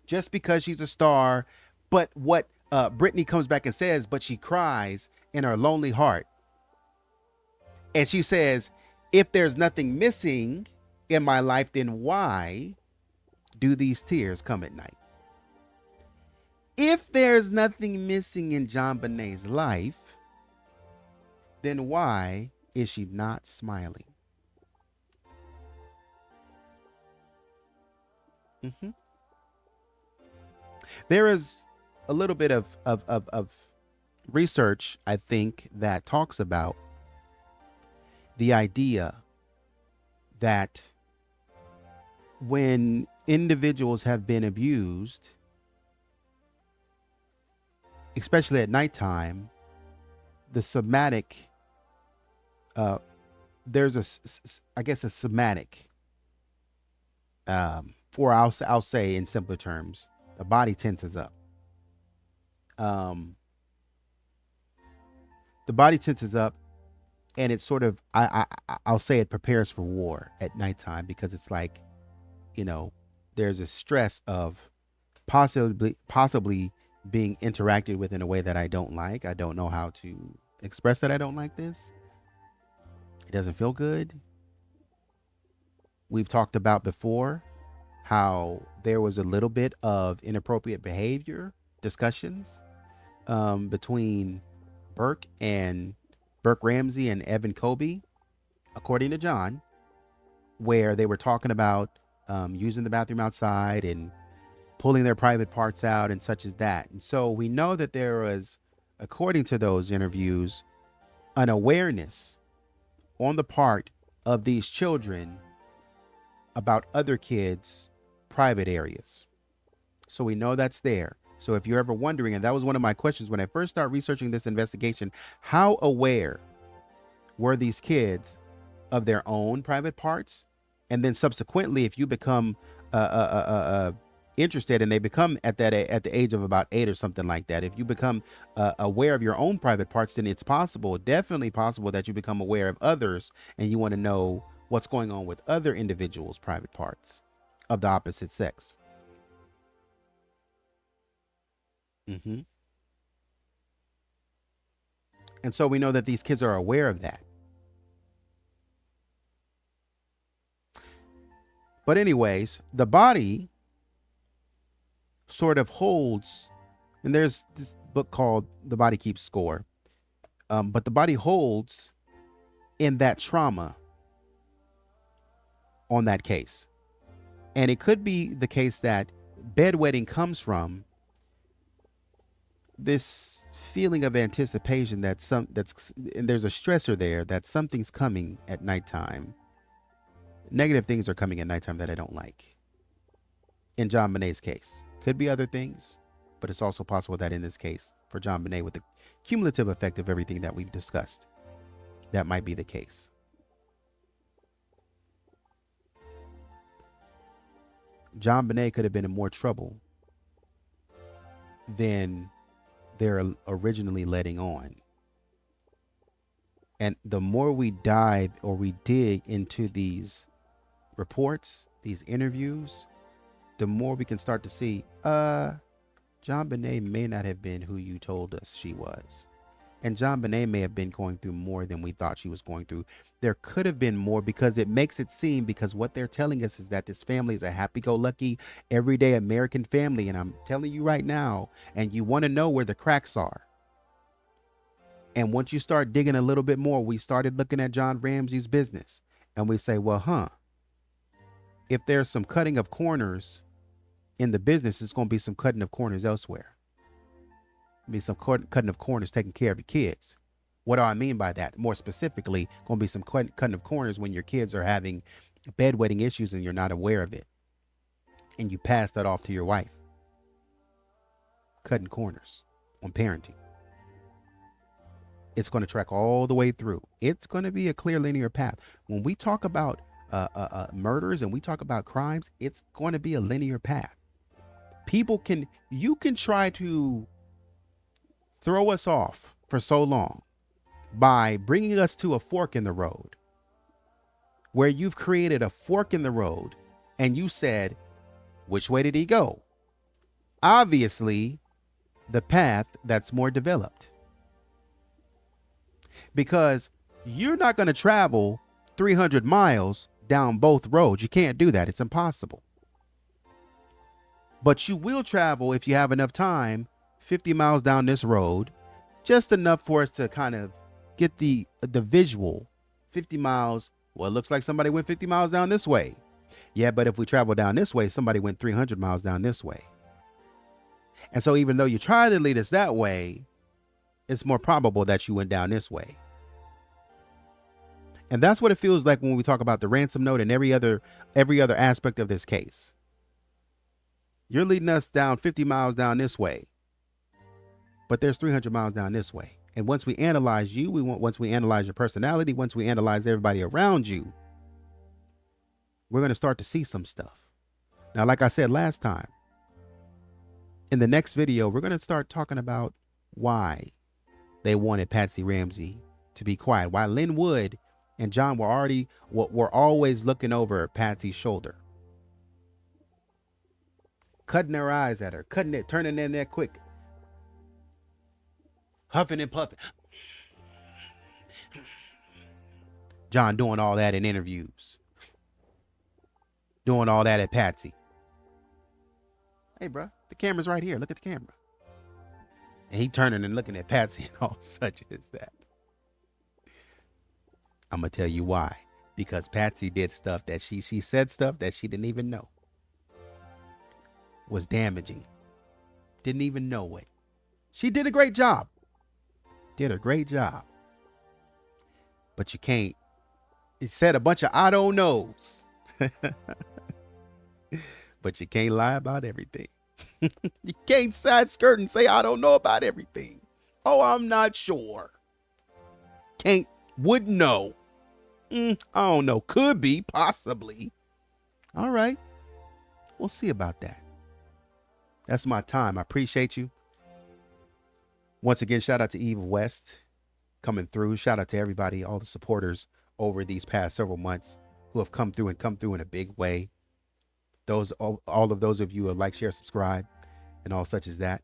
just because she's a star. But what Britney comes back and says, but she cries in her lonely heart. And she says, if there's nothing missing in my life, then why do these tears come at night? If there's nothing missing in JonBenet's life, then why is she not smiling? There is a little bit of research, I think, that talks about the idea that when individuals have been abused, especially at nighttime, the somatic, there's a somatic, or I'll say in simpler terms, the body tenses up. The body tenses up, and it's sort of, I'll say it prepares for war at nighttime, because it's like, there's a stress of possibly being interacted with in a way that I don't like. I don't know how to express that I don't like this. It doesn't feel good. We've talked about before how there was a little bit of inappropriate behavior discussions between Burke Ramsey and Evan Kobe, according to John, where they were talking about using the bathroom outside and pulling their private parts out and such as that. And so we know that there was, according to those interviews, an awareness on the part of these children about other kids' private areas. So we know that's there. So if you're ever wondering, and that was one of my questions when I first started researching this investigation, how aware were these kids of their own private parts? And then subsequently, if you become interested, and they become at the age of about 8 or something like that, if you become aware of your own private parts, then it's definitely possible that you become aware of others, and you want to know what's going on with other individuals' private parts of the opposite sex. And so we know that these kids are aware of that. But anyways, the body sort of holds, and there's this book called The Body Keeps Score, but the body holds in that trauma on that case. And it could be the case that bedwetting comes from this feeling of anticipation that and there's a stressor there, that something's coming at nighttime. Negative things are coming at nighttime that I don't like. In JonBenet's case, could be other things, but it's also possible that in this case, for JonBenet, with the cumulative effect of everything that we've discussed, that might be the case. JonBenet could have been in more trouble than they're originally letting on. And the more we dive or we dig into these reports, these interviews, the more we can start to see, JonBenet may not have been who you told us she was. And JonBenet may have been going through more than we thought she was going through. There could have been more, because it makes it seem, because what they're telling us is that this family is a happy-go-lucky, everyday American family. And I'm telling you right now, and you want to know where the cracks are. And once you start digging a little bit more, we started looking at John Ramsey's business, and we say, well, if there's some cutting of corners in the business, it's going to be some cutting of corners elsewhere. Be some cutting of corners taking care of your kids. What do I mean by that? More specifically, going to be some cutting of corners when your kids are having bedwetting issues and you're not aware of it, and you pass that off to your wife. Cutting corners on parenting. It's going to track all the way through. It's going to be a clear linear path. When we talk about murders and we talk about crimes, it's going to be a linear path. You can try to throw us off for so long by bringing us to a fork in the road, where you've created a fork in the road and you said, which way did he go? Obviously, the path that's more developed. Because you're not going to travel 300 miles down both roads. You can't do that. It's impossible. But you will travel, if you have enough time, 50 miles down this road, just enough for us to kind of get the visual. 50 miles. Well, it looks like somebody went 50 miles down this way. Yeah, but if we travel down this way, somebody went 300 miles down this way. And so even though you try to lead us that way, it's more probable that you went down this way. And that's what it feels like when we talk about the ransom note and every other aspect of this case. You're leading us down 50 miles down this way, but there's 300 miles down this way. And once we analyze you, once we analyze your personality, once we analyze everybody around you, we're going to start to see some stuff. Now, like I said last time, in the next video, we're going to start talking about why they wanted Patsy Ramsey to be quiet. Why Lynn Wood and John were always looking over Patsy's shoulder, cutting their eyes at her, turning in there quick, huffing and puffing. John doing all that in interviews, doing all that at Patsy. Hey, bro, the camera's right here. Look at the camera. And he turning and looking at Patsy and all such as that. I'm going to tell you why. Because Patsy did stuff that she said stuff that she didn't even know was damaging. Didn't even know it. She did a great job. Did a great job. But you can't. It said a bunch of I don't knows. But you can't lie about everything. You can't side skirt and say I don't know about everything. Oh, I'm not sure. Wouldn't know. I don't know. Could be, possibly. All right. We'll see about that. That's my time. I appreciate you. Once again, shout out to Eve West coming through. Shout out to everybody, all the supporters over these past several months who have come through in a big way. All of those of you who like, share, subscribe, and all such as that,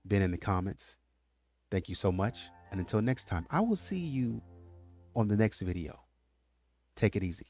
been in the comments. Thank you so much. And until next time, I will see you on the next video. Take it easy.